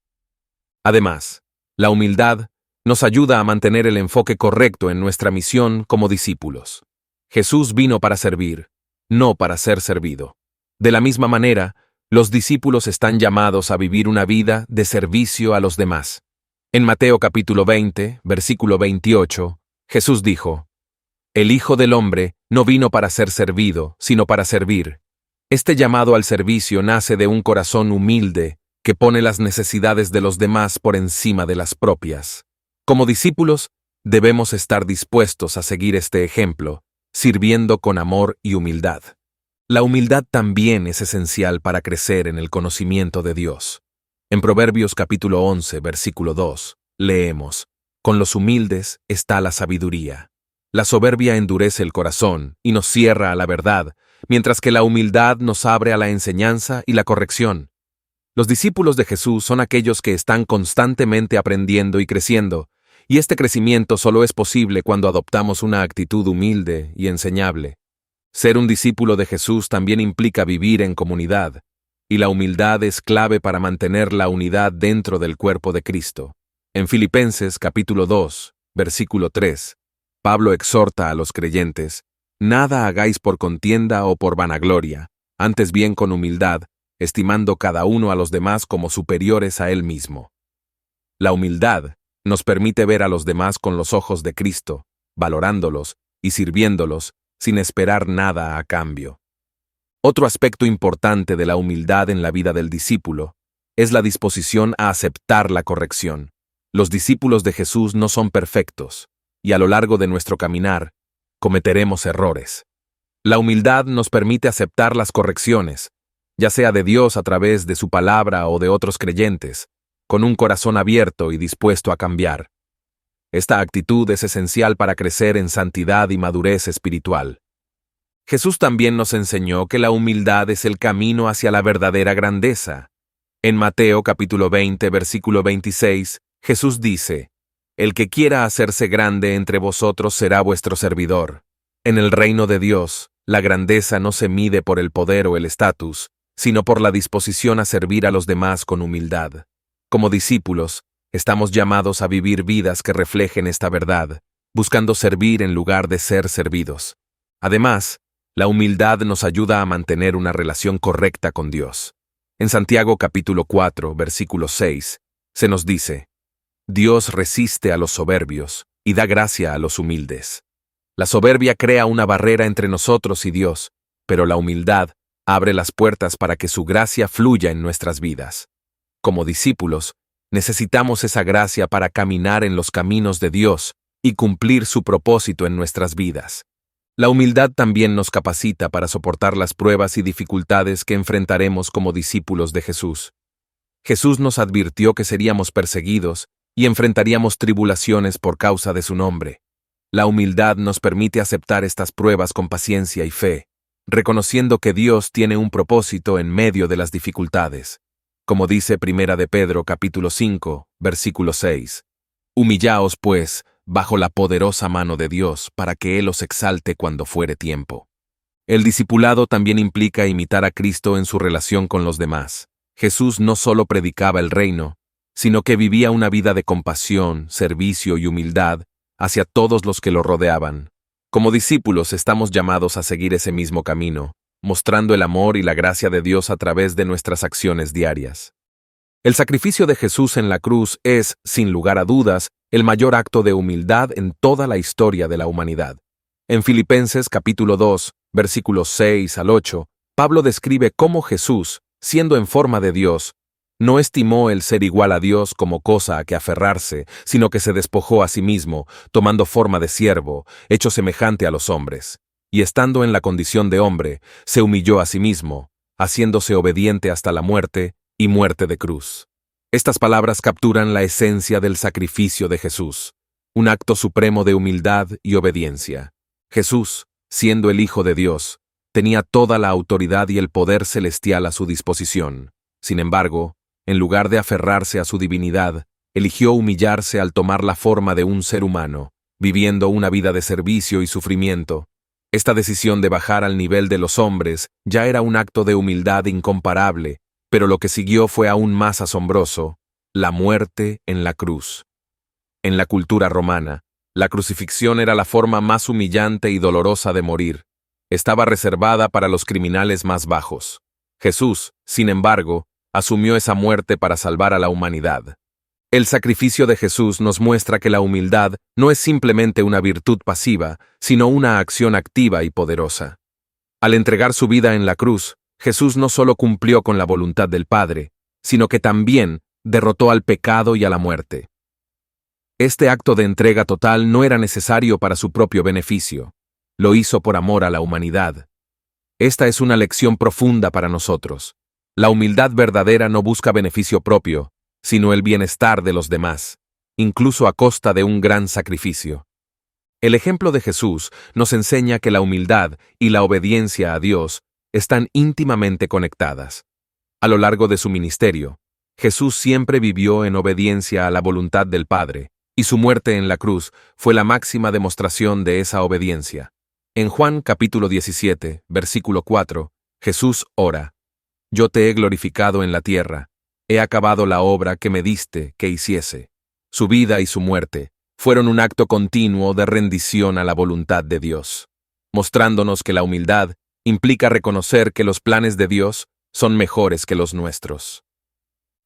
Además, la humildad nos ayuda a mantener el enfoque correcto en nuestra misión como discípulos. Jesús vino para servir, no para ser servido. De la misma manera, los discípulos están llamados a vivir una vida de servicio a los demás. En Mateo capítulo 20, versículo 28, Jesús dijo: «El Hijo del Hombre no vino para ser servido, sino para servir». Este llamado al servicio nace de un corazón humilde que pone las necesidades de los demás por encima de las propias. Como discípulos, debemos estar dispuestos a seguir este ejemplo, sirviendo con amor y humildad. La humildad también es esencial para crecer en el conocimiento de Dios. En Proverbios capítulo 11, versículo 2, leemos: «Con los humildes está la sabiduría». La soberbia endurece el corazón y nos cierra a la verdad, mientras que la humildad nos abre a la enseñanza y la corrección. Los discípulos de Jesús son aquellos que están constantemente aprendiendo y creciendo, y este crecimiento solo es posible cuando adoptamos una actitud humilde y enseñable. Ser un discípulo de Jesús también implica vivir en comunidad, y la humildad es clave para mantener la unidad dentro del cuerpo de Cristo. En Filipenses capítulo 2, versículo 3, Pablo exhorta a los creyentes: «Nada hagáis por contienda o por vanagloria, antes bien con humildad, estimando cada uno a los demás como superiores a él mismo». La humildad nos permite ver a los demás con los ojos de Cristo, valorándolos y sirviéndolos sin esperar nada a cambio. Otro aspecto importante de la humildad en la vida del discípulo es la disposición a aceptar la corrección. Los discípulos de Jesús no son perfectos, y a lo largo de nuestro caminar, cometeremos errores. La humildad nos permite aceptar las correcciones, ya sea de Dios a través de su palabra o de otros creyentes, con un corazón abierto y dispuesto a cambiar. Esta actitud es esencial para crecer en santidad y madurez espiritual. Jesús también nos enseñó que la humildad es el camino hacia la verdadera grandeza. En Mateo capítulo 20, versículo 26, Jesús dice: El que quiera hacerse grande entre vosotros será vuestro servidor. En el reino de Dios, la grandeza no se mide por el poder o el estatus, sino por la disposición a servir a los demás con humildad. Como discípulos, estamos llamados a vivir vidas que reflejen esta verdad, buscando servir en lugar de ser servidos. Además, la humildad nos ayuda a mantener una relación correcta con Dios. En Santiago capítulo 4, versículo 6, se nos dice: Dios resiste a los soberbios y da gracia a los humildes. La soberbia crea una barrera entre nosotros y Dios, pero la humildad abre las puertas para que su gracia fluya en nuestras vidas. Como discípulos, necesitamos esa gracia para caminar en los caminos de Dios y cumplir su propósito en nuestras vidas. La humildad también nos capacita para soportar las pruebas y dificultades que enfrentaremos como discípulos de Jesús. Jesús nos advirtió que seríamos perseguidos y enfrentaríamos tribulaciones por causa de su nombre. La humildad nos permite aceptar estas pruebas con paciencia y fe, reconociendo que Dios tiene un propósito en medio de las dificultades. Como dice Primera de Pedro capítulo 5, versículo 6. Humillaos, pues, bajo la poderosa mano de Dios, para que Él os exalte cuando fuere tiempo. El discipulado también implica imitar a Cristo en su relación con los demás. Jesús no solo predicaba el reino, sino que vivía una vida de compasión, servicio y humildad hacia todos los que lo rodeaban. Como discípulos estamos llamados a seguir ese mismo camino, mostrando el amor y la gracia de Dios a través de nuestras acciones diarias. El sacrificio de Jesús en la cruz es, sin lugar a dudas, el mayor acto de humildad en toda la historia de la humanidad. En Filipenses capítulo 2, versículos 6 al 8, Pablo describe cómo Jesús, siendo en forma de Dios, no estimó el ser igual a Dios como cosa a que aferrarse, sino que se despojó a sí mismo, tomando forma de siervo, hecho semejante a los hombres. Y estando en la condición de hombre, se humilló a sí mismo, haciéndose obediente hasta la muerte y muerte de cruz. Estas palabras capturan la esencia del sacrificio de Jesús, un acto supremo de humildad y obediencia. Jesús, siendo el Hijo de Dios, tenía toda la autoridad y el poder celestial a su disposición. Sin embargo, en lugar de aferrarse a su divinidad, eligió humillarse al tomar la forma de un ser humano, viviendo una vida de servicio y sufrimiento. Esta decisión de bajar al nivel de los hombres ya era un acto de humildad incomparable, pero lo que siguió fue aún más asombroso: la muerte en la cruz. En la cultura romana, la crucifixión era la forma más humillante y dolorosa de morir. Estaba reservada para los criminales más bajos. Jesús, sin embargo, asumió esa muerte para salvar a la humanidad. El sacrificio de Jesús nos muestra que la humildad no es simplemente una virtud pasiva, sino una acción activa y poderosa. Al entregar su vida en la cruz, Jesús no solo cumplió con la voluntad del Padre, sino que también derrotó al pecado y a la muerte. Este acto de entrega total no era necesario para su propio beneficio. Lo hizo por amor a la humanidad. Esta es una lección profunda para nosotros. La humildad verdadera no busca beneficio propio, sino el bienestar de los demás, incluso a costa de un gran sacrificio. El ejemplo de Jesús nos enseña que la humildad y la obediencia a Dios están íntimamente conectadas. A lo largo de su ministerio, Jesús siempre vivió en obediencia a la voluntad del Padre, y su muerte en la cruz fue la máxima demostración de esa obediencia. En Juan capítulo 17, versículo 4, Jesús ora: Yo te he glorificado en la tierra, he acabado la obra que me diste que hiciese. Su vida y su muerte fueron un acto continuo de rendición a la voluntad de Dios, mostrándonos que la humildad implica reconocer que los planes de Dios son mejores que los nuestros.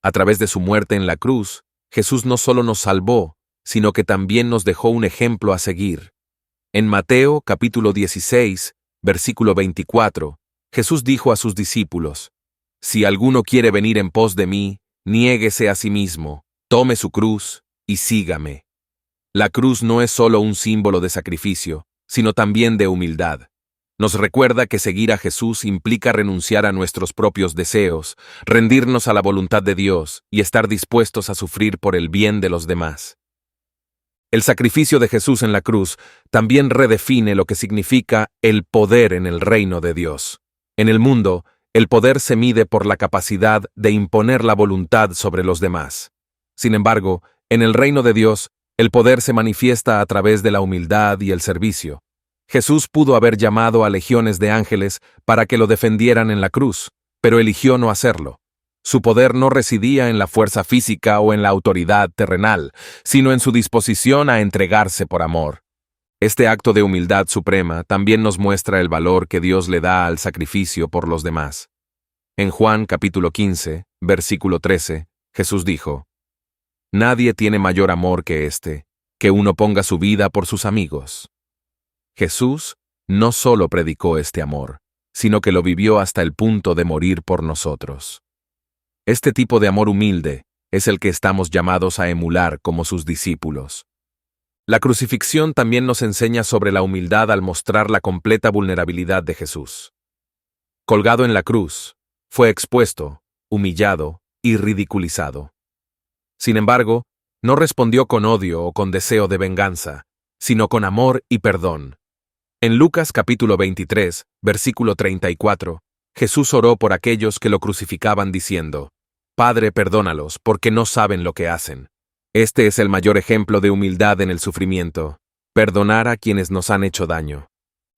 A través de su muerte en la cruz, Jesús no solo nos salvó, sino que también nos dejó un ejemplo a seguir. En Mateo capítulo 16, versículo 24, Jesús dijo a sus discípulos: Si alguno quiere venir en pos de mí, niéguese a sí mismo, tome su cruz y sígame. La cruz no es solo un símbolo de sacrificio, sino también de humildad. Nos recuerda que seguir a Jesús implica renunciar a nuestros propios deseos, rendirnos a la voluntad de Dios y estar dispuestos a sufrir por el bien de los demás. El sacrificio de Jesús en la cruz también redefine lo que significa el poder en el reino de Dios. En el mundo, el poder se mide por la capacidad de imponer la voluntad sobre los demás. Sin embargo, en el reino de Dios, el poder se manifiesta a través de la humildad y el servicio. Jesús pudo haber llamado a legiones de ángeles para que lo defendieran en la cruz, pero eligió no hacerlo. Su poder no residía en la fuerza física o en la autoridad terrenal, sino en su disposición a entregarse por amor. Este acto de humildad suprema también nos muestra el valor que Dios le da al sacrificio por los demás. En Juan capítulo 15, versículo 13, Jesús dijo: «Nadie tiene mayor amor que este, que uno ponga su vida por sus amigos». Jesús no solo predicó este amor, sino que lo vivió hasta el punto de morir por nosotros. Este tipo de amor humilde es el que estamos llamados a emular como sus discípulos. La crucifixión también nos enseña sobre la humildad al mostrar la completa vulnerabilidad de Jesús. Colgado en la cruz, fue expuesto, humillado y ridiculizado. Sin embargo, no respondió con odio o con deseo de venganza, sino con amor y perdón. En Lucas capítulo 23, versículo 34, Jesús oró por aquellos que lo crucificaban diciendo: «Padre, perdónalos, porque no saben lo que hacen». Este es el mayor ejemplo de humildad en el sufrimiento: perdonar a quienes nos han hecho daño.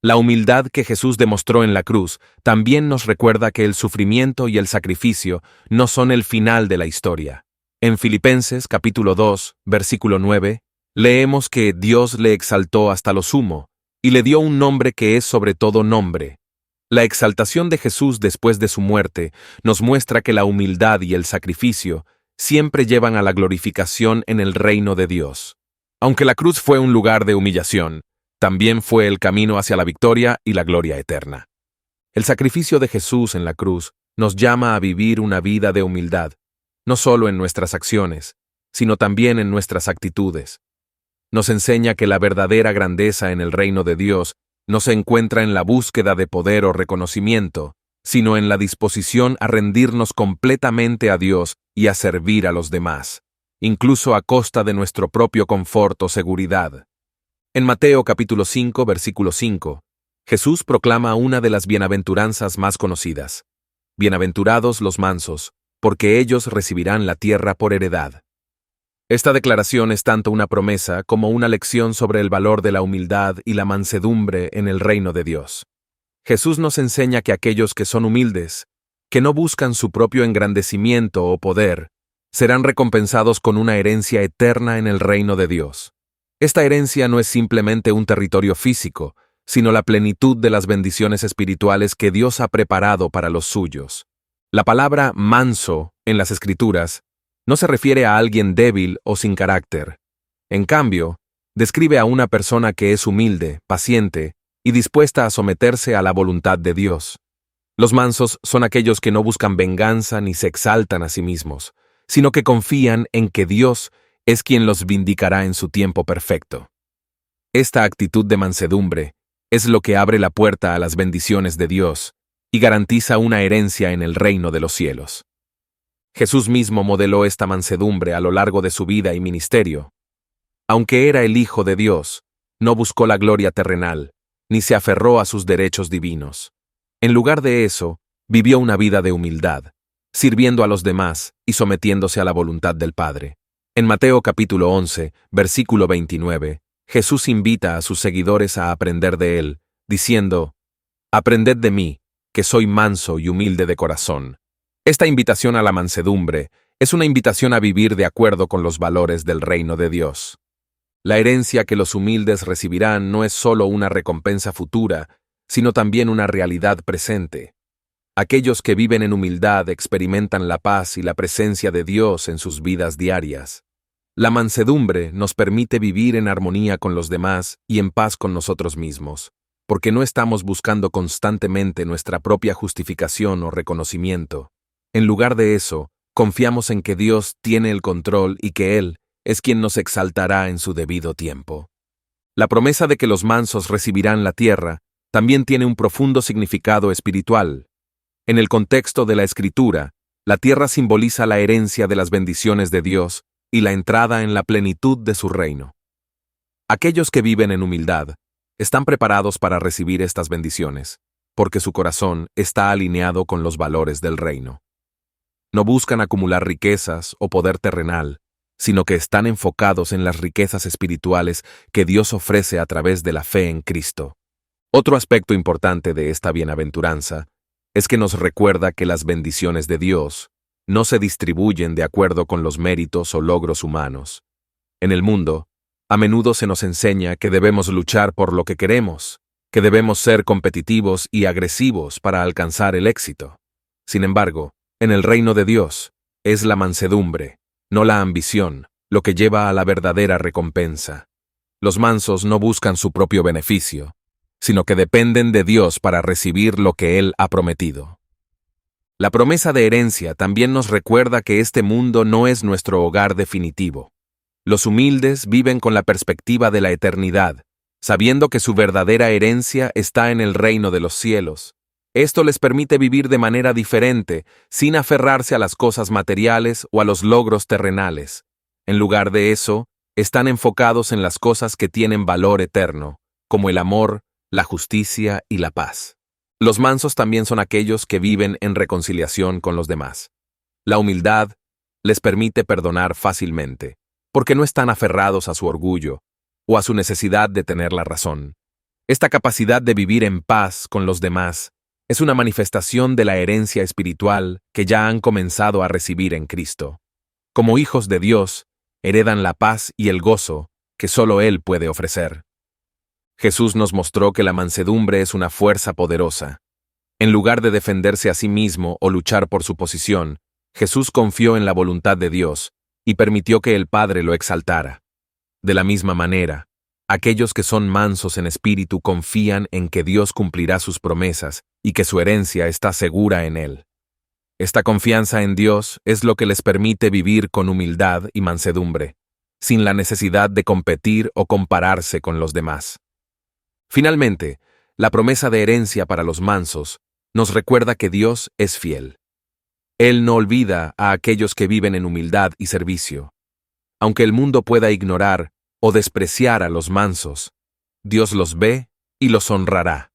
La humildad que Jesús demostró en la cruz también nos recuerda que el sufrimiento y el sacrificio no son el final de la historia. En Filipenses capítulo 2, versículo 9, leemos que Dios le exaltó hasta lo sumo y le dio un nombre que es sobre todo nombre. La exaltación de Jesús después de su muerte nos muestra que la humildad y el sacrificio siempre llevan a la glorificación en el reino de Dios. Aunque la cruz fue un lugar de humillación, también fue el camino hacia la victoria y la gloria eterna. El sacrificio de Jesús en la cruz nos llama a vivir una vida de humildad, no solo en nuestras acciones, sino también en nuestras actitudes. Nos enseña que la verdadera grandeza en el reino de Dios no se encuentra en la búsqueda de poder o reconocimiento, sino en la disposición a rendirnos completamente a Dios y a servir a los demás, incluso a costa de nuestro propio confort o seguridad. En Mateo capítulo 5, versículo 5, Jesús proclama una de las bienaventuranzas más conocidas: «Bienaventurados los mansos, porque ellos recibirán la tierra por heredad». Esta declaración es tanto una promesa como una lección sobre el valor de la humildad y la mansedumbre en el reino de Dios. Jesús nos enseña que aquellos que son humildes, que no buscan su propio engrandecimiento o poder, serán recompensados con una herencia eterna en el reino de Dios. Esta herencia no es simplemente un territorio físico, sino la plenitud de las bendiciones espirituales que Dios ha preparado para los suyos. La palabra manso en las Escrituras no se refiere a alguien débil o sin carácter. En cambio, describe a una persona que es humilde, paciente y dispuesta a someterse a la voluntad de Dios. Los mansos son aquellos que no buscan venganza ni se exaltan a sí mismos, sino que confían en que Dios es quien los vindicará en su tiempo perfecto. Esta actitud de mansedumbre es lo que abre la puerta a las bendiciones de Dios y garantiza una herencia en el reino de los cielos. Jesús mismo modeló esta mansedumbre a lo largo de su vida y ministerio. Aunque era el Hijo de Dios, no buscó la gloria terrenal, ni se aferró a sus derechos divinos. En lugar de eso, vivió una vida de humildad, sirviendo a los demás y sometiéndose a la voluntad del Padre. En Mateo capítulo 11, versículo 29, Jesús invita a sus seguidores a aprender de él, diciendo: «Aprended de mí, que soy manso y humilde de corazón». Esta invitación a la mansedumbre es una invitación a vivir de acuerdo con los valores del reino de Dios. La herencia que los humildes recibirán no es solo una recompensa futura, sino también una realidad presente. Aquellos que viven en humildad experimentan la paz y la presencia de Dios en sus vidas diarias. La mansedumbre nos permite vivir en armonía con los demás y en paz con nosotros mismos, porque no estamos buscando constantemente nuestra propia justificación o reconocimiento. En lugar de eso, confiamos en que Dios tiene el control y que Él es quien nos exaltará en su debido tiempo. La promesa de que los mansos recibirán la tierra también tiene un profundo significado espiritual. En el contexto de la Escritura, la tierra simboliza la herencia de las bendiciones de Dios y la entrada en la plenitud de su reino. Aquellos que viven en humildad están preparados para recibir estas bendiciones, porque su corazón está alineado con los valores del reino. No buscan acumular riquezas o poder terrenal, sino que están enfocados en las riquezas espirituales que Dios ofrece a través de la fe en Cristo. Otro aspecto importante de esta bienaventuranza es que nos recuerda que las bendiciones de Dios no se distribuyen de acuerdo con los méritos o logros humanos. En el mundo, a menudo se nos enseña que debemos luchar por lo que queremos, que debemos ser competitivos y agresivos para alcanzar el éxito. Sin embargo, en el reino de Dios, es la mansedumbre, no la ambición, lo que lleva a la verdadera recompensa. Los mansos no buscan su propio beneficio, sino que dependen de Dios para recibir lo que Él ha prometido. La promesa de herencia también nos recuerda que este mundo no es nuestro hogar definitivo. Los humildes viven con la perspectiva de la eternidad, sabiendo que su verdadera herencia está en el reino de los cielos. Esto les permite vivir de manera diferente, sin aferrarse a las cosas materiales o a los logros terrenales. En lugar de eso, están enfocados en las cosas que tienen valor eterno, como el amor, la justicia y la paz. Los mansos también son aquellos que viven en reconciliación con los demás. La humildad les permite perdonar fácilmente, porque no están aferrados a su orgullo o a su necesidad de tener la razón. Esta capacidad de vivir en paz con los demás es una manifestación de la herencia espiritual que ya han comenzado a recibir en Cristo. Como hijos de Dios, heredan la paz y el gozo que solo Él puede ofrecer. Jesús nos mostró que la mansedumbre es una fuerza poderosa. En lugar de defenderse a sí mismo o luchar por su posición, Jesús confió en la voluntad de Dios y permitió que el Padre lo exaltara. De la misma manera, aquellos que son mansos en espíritu confían en que Dios cumplirá sus promesas y que su herencia está segura en Él. Esta confianza en Dios es lo que les permite vivir con humildad y mansedumbre, sin la necesidad de competir o compararse con los demás. Finalmente, la promesa de herencia para los mansos nos recuerda que Dios es fiel. Él no olvida a aquellos que viven en humildad y servicio. Aunque el mundo pueda ignorar o despreciar a los mansos, Dios los ve y los honrará.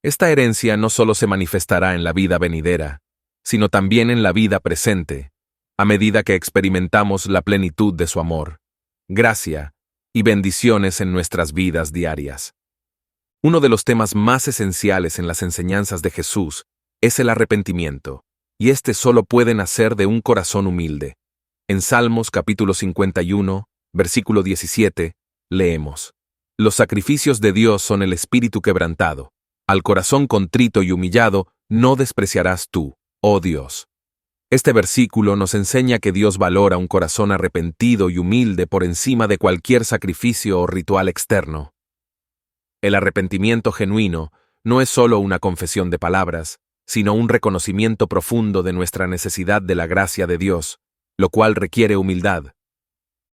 Esta herencia no solo se manifestará en la vida venidera, sino también en la vida presente, a medida que experimentamos la plenitud de su amor, gracia y bendiciones en nuestras vidas diarias. Uno de los temas más esenciales en las enseñanzas de Jesús es el arrepentimiento, y este solo puede nacer de un corazón humilde. En Salmos capítulo 51, versículo 17, leemos: Los sacrificios de Dios son el espíritu quebrantado. Al corazón contrito y humillado no despreciarás tú, oh Dios. Este versículo nos enseña que Dios valora un corazón arrepentido y humilde por encima de cualquier sacrificio o ritual externo. El arrepentimiento genuino no es solo una confesión de palabras, sino un reconocimiento profundo de nuestra necesidad de la gracia de Dios, lo cual requiere humildad.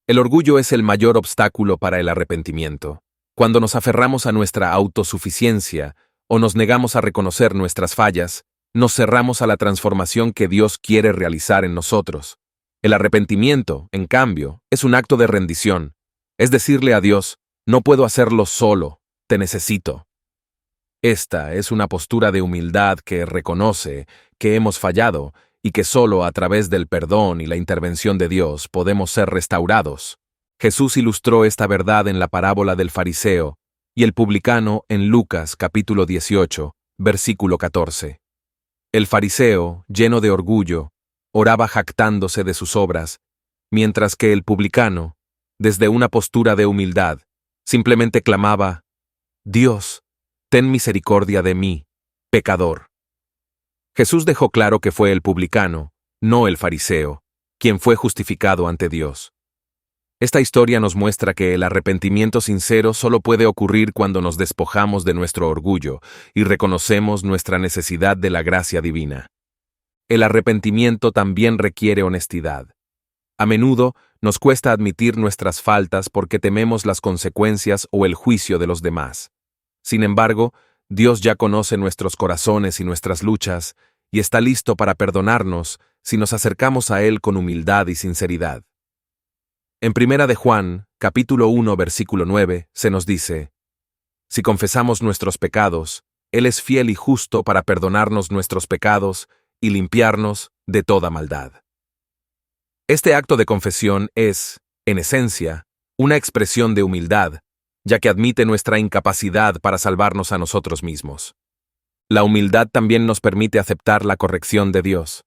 El orgullo es el mayor obstáculo para el arrepentimiento. Cuando nos aferramos a nuestra autosuficiencia o nos negamos a reconocer nuestras fallas, nos cerramos a la transformación que Dios quiere realizar en nosotros. El arrepentimiento, en cambio, es un acto de rendición. Es decirle a Dios: no puedo hacerlo solo, te necesito. Esta es una postura de humildad que reconoce que hemos fallado y que solo a través del perdón y la intervención de Dios podemos ser restaurados. Jesús ilustró esta verdad en la parábola del fariseo y el publicano en Lucas capítulo 18, versículo 14. El fariseo, lleno de orgullo, oraba jactándose de sus obras, mientras que el publicano, desde una postura de humildad, simplemente clamaba: Dios, ten misericordia de mí, pecador. Jesús dejó claro que fue el publicano, no el fariseo, quien fue justificado ante Dios. Esta historia nos muestra que el arrepentimiento sincero solo puede ocurrir cuando nos despojamos de nuestro orgullo y reconocemos nuestra necesidad de la gracia divina. El arrepentimiento también requiere honestidad. A menudo nos cuesta admitir nuestras faltas porque tememos las consecuencias o el juicio de los demás. Sin embargo, Dios ya conoce nuestros corazones y nuestras luchas y está listo para perdonarnos si nos acercamos a Él con humildad y sinceridad. En Primera de Juan, capítulo 1, versículo 9, se nos dice: Si confesamos nuestros pecados, Él es fiel y justo para perdonarnos nuestros pecados y limpiarnos de toda maldad. Este acto de confesión es, en esencia, una expresión de humildad, ya que admite nuestra incapacidad para salvarnos a nosotros mismos. La humildad también nos permite aceptar la corrección de Dios.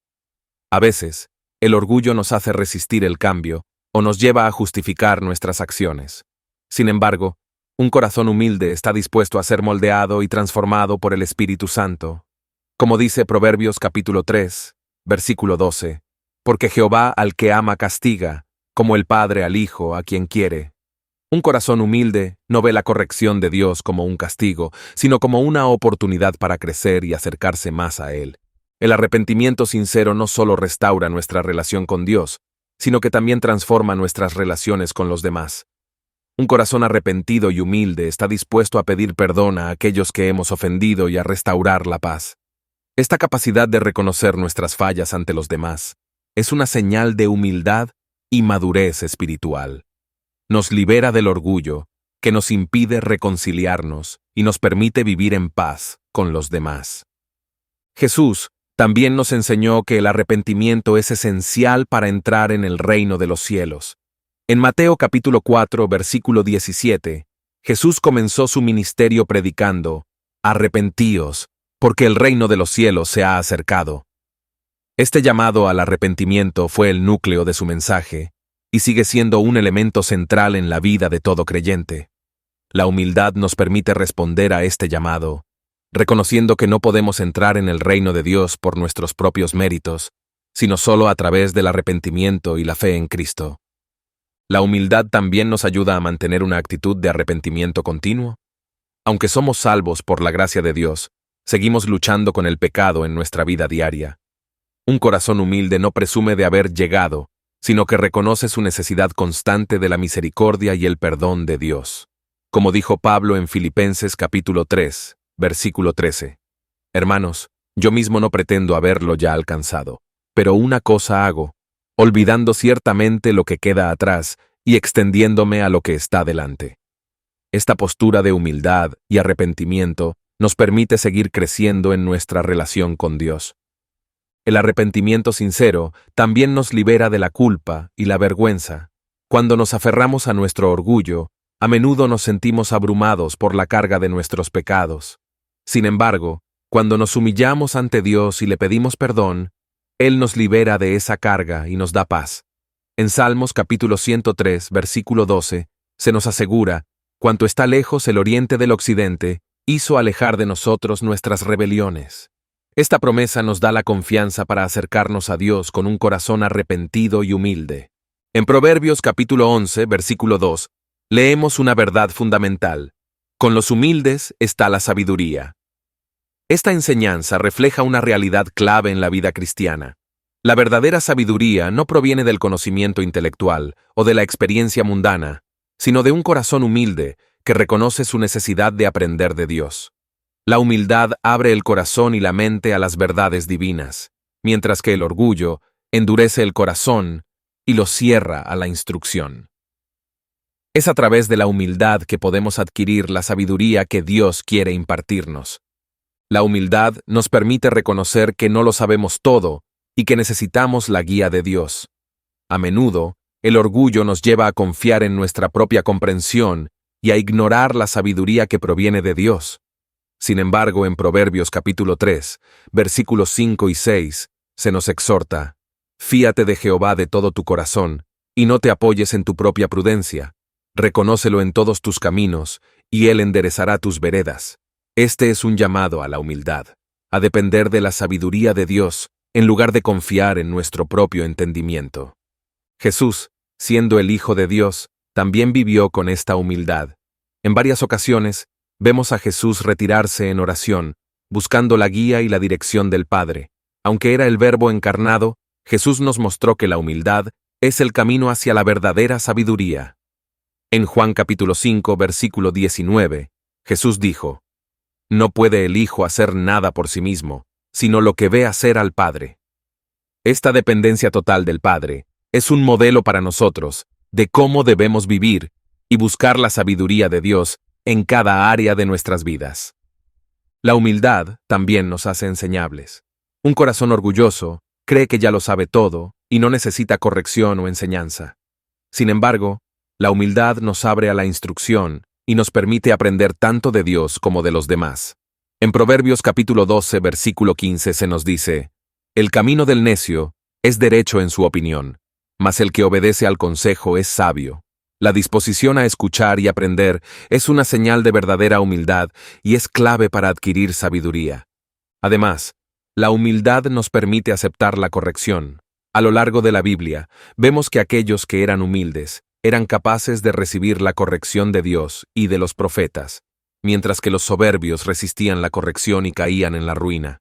A veces, el orgullo nos hace resistir el cambio o nos lleva a justificar nuestras acciones. Sin embargo, un corazón humilde está dispuesto a ser moldeado y transformado por el Espíritu Santo. Como dice Proverbios capítulo 3, versículo 12, porque Jehová al que ama castiga, como el padre al hijo a quien quiere. Un corazón humilde no ve la corrección de Dios como un castigo, sino como una oportunidad para crecer y acercarse más a Él. El arrepentimiento sincero no solo restaura nuestra relación con Dios, sino que también transforma nuestras relaciones con los demás. Un corazón arrepentido y humilde está dispuesto a pedir perdón a aquellos que hemos ofendido y a restaurar la paz. Esta capacidad de reconocer nuestras fallas ante los demás es una señal de humildad y madurez espiritual. Nos libera del orgullo, que nos impide reconciliarnos y nos permite vivir en paz con los demás. Jesús también nos enseñó que el arrepentimiento es esencial para entrar en el reino de los cielos. En Mateo capítulo 4, versículo 17, Jesús comenzó su ministerio predicando: «Arrepentíos, porque el reino de los cielos se ha acercado». Este llamado al arrepentimiento fue el núcleo de su mensaje y sigue siendo un elemento central en la vida de todo creyente. La humildad nos permite responder a este llamado, reconociendo que no podemos entrar en el reino de Dios por nuestros propios méritos, sino solo a través del arrepentimiento y la fe en Cristo. La humildad también nos ayuda a mantener una actitud de arrepentimiento continuo. Aunque somos salvos por la gracia de Dios, seguimos luchando con el pecado en nuestra vida diaria. Un corazón humilde no presume de haber llegado, sino que reconoce su necesidad constante de la misericordia y el perdón de Dios. Como dijo Pablo en Filipenses capítulo 3, versículo 13. Hermanos, yo mismo no pretendo haberlo ya alcanzado, pero una cosa hago, olvidando ciertamente lo que queda atrás y extendiéndome a lo que está delante. Esta postura de humildad y arrepentimiento nos permite seguir creciendo en nuestra relación con Dios. El arrepentimiento sincero también nos libera de la culpa y la vergüenza. Cuando nos aferramos a nuestro orgullo, a menudo nos sentimos abrumados por la carga de nuestros pecados. Sin embargo, cuando nos humillamos ante Dios y le pedimos perdón, Él nos libera de esa carga y nos da paz. En Salmos capítulo 103, versículo 12, se nos asegura: «Cuanto está lejos el oriente del occidente, hizo alejar de nosotros nuestras rebeliones». Esta promesa nos da la confianza para acercarnos a Dios con un corazón arrepentido y humilde. En Proverbios capítulo 11, versículo 2, leemos una verdad fundamental: «Con los humildes está la sabiduría». Esta enseñanza refleja una realidad clave en la vida cristiana. La verdadera sabiduría no proviene del conocimiento intelectual o de la experiencia mundana, sino de un corazón humilde que reconoce su necesidad de aprender de Dios. La humildad abre el corazón y la mente a las verdades divinas, mientras que el orgullo endurece el corazón y lo cierra a la instrucción. Es a través de la humildad que podemos adquirir la sabiduría que Dios quiere impartirnos. La humildad nos permite reconocer que no lo sabemos todo y que necesitamos la guía de Dios. A menudo, el orgullo nos lleva a confiar en nuestra propia comprensión y a ignorar la sabiduría que proviene de Dios. Sin embargo, en Proverbios capítulo 3, versículos 5 y 6, se nos exhorta: «Fíate de Jehová de todo tu corazón, y no te apoyes en tu propia prudencia. Reconócelo en todos tus caminos, y Él enderezará tus veredas». Este es un llamado a la humildad, a depender de la sabiduría de Dios, en lugar de confiar en nuestro propio entendimiento. Jesús, siendo el Hijo de Dios, también vivió con esta humildad. En varias ocasiones, vemos a Jesús retirarse en oración, buscando la guía y la dirección del Padre. Aunque era el Verbo encarnado, Jesús nos mostró que la humildad es el camino hacia la verdadera sabiduría. En Juan capítulo 5, versículo 19, Jesús dijo: «No puede el Hijo hacer nada por sí mismo, sino lo que ve hacer al Padre». Esta dependencia total del Padre es un modelo para nosotros, de cómo debemos vivir y buscar la sabiduría de Dios en cada área de nuestras vidas. La humildad también nos hace enseñables. Un corazón orgulloso cree que ya lo sabe todo y no necesita corrección o enseñanza. Sin embargo, la humildad nos abre a la instrucción y nos permite aprender tanto de Dios como de los demás. En Proverbios capítulo 12, versículo 15 se nos dice: «El camino del necio es derecho en su opinión, mas el que obedece al consejo es sabio». La disposición a escuchar y aprender es una señal de verdadera humildad y es clave para adquirir sabiduría. Además, la humildad nos permite aceptar la corrección. A lo largo de la Biblia, vemos que aquellos que eran humildes eran capaces de recibir la corrección de Dios y de los profetas, mientras que los soberbios resistían la corrección y caían en la ruina.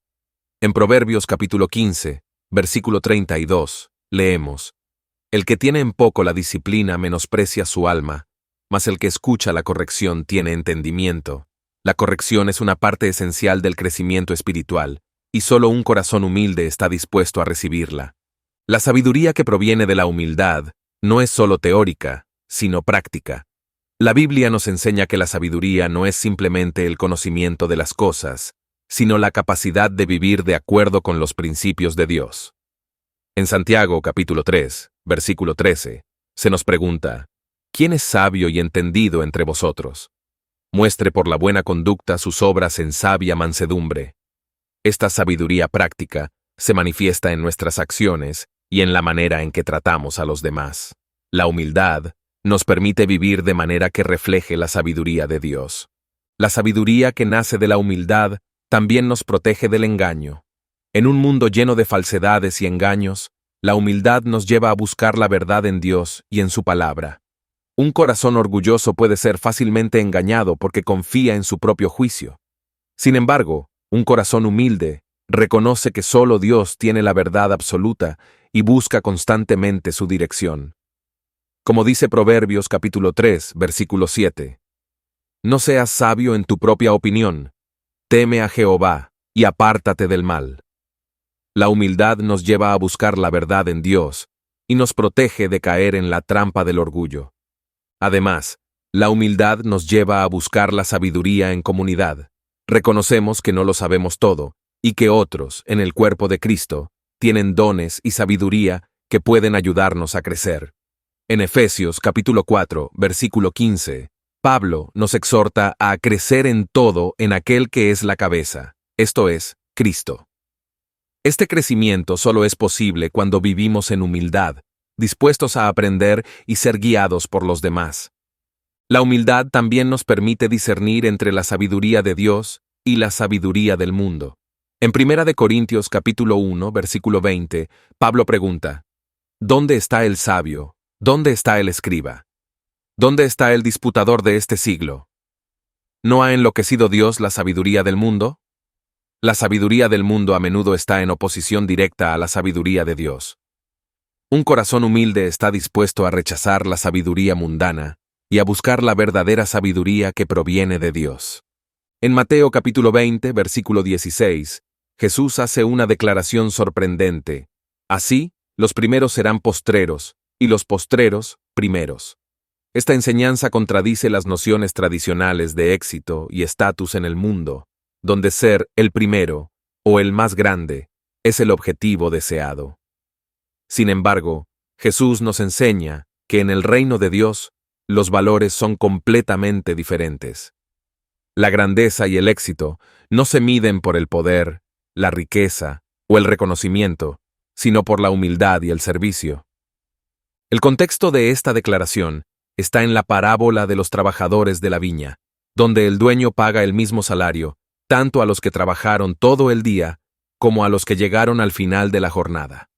En Proverbios capítulo 15, versículo 32, leemos: «El que tiene en poco la disciplina menosprecia su alma, mas el que escucha la corrección tiene entendimiento». La corrección es una parte esencial del crecimiento espiritual, y solo un corazón humilde está dispuesto a recibirla. La sabiduría que proviene de la humildad no es solo teórica, sino práctica. La Biblia nos enseña que la sabiduría no es simplemente el conocimiento de las cosas, sino la capacidad de vivir de acuerdo con los principios de Dios. En Santiago capítulo 3, versículo 13, se nos pregunta: «¿Quién es sabio y entendido entre vosotros? Muestre por la buena conducta sus obras en sabia mansedumbre». Esta sabiduría práctica se manifiesta en nuestras acciones y en la manera en que tratamos a los demás. La humildad nos permite vivir de manera que refleje la sabiduría de Dios. La sabiduría que nace de la humildad también nos protege del engaño. En un mundo lleno de falsedades y engaños, la humildad nos lleva a buscar la verdad en Dios y en su palabra. Un corazón orgulloso puede ser fácilmente engañado porque confía en su propio juicio. Sin embargo, un corazón humilde reconoce que solo Dios tiene la verdad absoluta y busca constantemente su dirección. Como dice Proverbios capítulo 3, versículo 7, «No seas sabio en tu propia opinión, teme a Jehová y apártate del mal». La humildad nos lleva a buscar la verdad en Dios y nos protege de caer en la trampa del orgullo. Además, la humildad nos lleva a buscar la sabiduría en comunidad. Reconocemos que no lo sabemos todo y que otros, en el cuerpo de Cristo, tienen dones y sabiduría que pueden ayudarnos a crecer. En Efesios capítulo 4, versículo 15, Pablo nos exhorta a crecer en todo en aquel que es la cabeza, esto es, Cristo. Este crecimiento solo es posible cuando vivimos en humildad, dispuestos a aprender y ser guiados por los demás. La humildad también nos permite discernir entre la sabiduría de Dios y la sabiduría del mundo. En 1 Corintios capítulo 1, versículo 20, Pablo pregunta: ¿Dónde está el sabio? ¿Dónde está el escriba? ¿Dónde está el disputador de este siglo? ¿No ha enloquecido Dios la sabiduría del mundo? La sabiduría del mundo a menudo está en oposición directa a la sabiduría de Dios. Un corazón humilde está dispuesto a rechazar la sabiduría mundana y a buscar la verdadera sabiduría que proviene de Dios. En Mateo capítulo 20, versículo 16, Jesús hace una declaración sorprendente: «Así, los primeros serán postreros, y los postreros, primeros». Esta enseñanza contradice las nociones tradicionales de éxito y estatus en el mundo, donde ser el primero o el más grande es el objetivo deseado. Sin embargo, Jesús nos enseña que en el reino de Dios los valores son completamente diferentes. La grandeza y el éxito no se miden por el poder, la riqueza o el reconocimiento, sino por la humildad y el servicio. El contexto de esta declaración está en la parábola de los trabajadores de la viña, donde el dueño paga el mismo salario tanto a los que trabajaron todo el día como a los que llegaron al final de la jornada.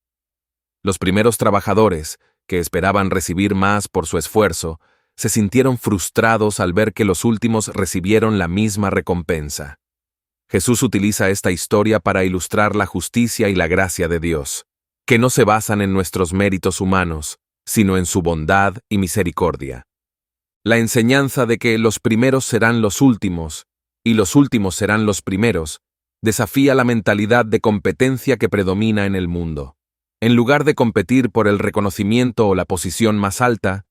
Los primeros trabajadores, que esperaban recibir más por su esfuerzo, se sintieron frustrados al ver que los últimos recibieron la misma recompensa. Jesús utiliza esta historia para ilustrar la justicia y la gracia de Dios, que no se basan en nuestros méritos humanos, sino en su bondad y misericordia. La enseñanza de que los primeros serán los últimos y los últimos serán los primeros desafía la mentalidad de competencia que predomina en el mundo. En lugar de competir por el reconocimiento o la posición más alta,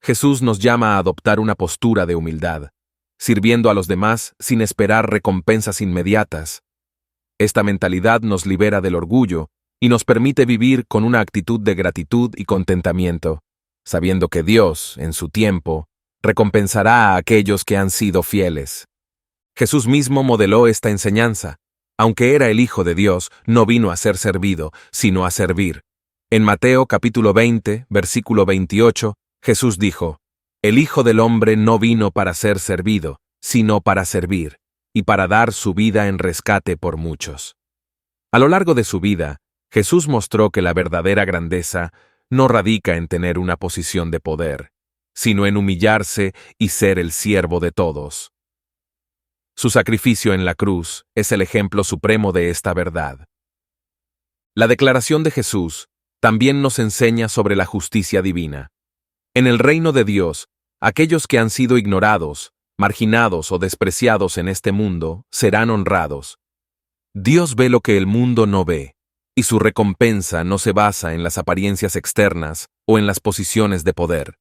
Jesús nos llama a adoptar una postura de humildad, sirviendo a los demás sin esperar recompensas inmediatas. Esta mentalidad nos libera del orgullo y nos permite vivir con una actitud de gratitud y contentamiento, sabiendo que Dios, en su tiempo, recompensará a aquellos que han sido fieles. Jesús mismo modeló esta enseñanza. Aunque era el Hijo de Dios, no vino a ser servido, sino a servir. En Mateo capítulo 20, versículo 28, Jesús dijo: El Hijo del Hombre no vino para ser servido, sino para servir, y para dar su vida en rescate por muchos. A lo largo de su vida, Jesús mostró que la verdadera grandeza no radica en tener una posición de poder, sino en humillarse y ser el siervo de todos. Su sacrificio en la cruz es el ejemplo supremo de esta verdad. La declaración de Jesús también nos enseña sobre la justicia divina. En el reino de Dios, aquellos que han sido ignorados, marginados o despreciados en este mundo serán honrados. Dios ve lo que el mundo no ve, y su recompensa no se basa en las apariencias externas o en las posiciones de poder.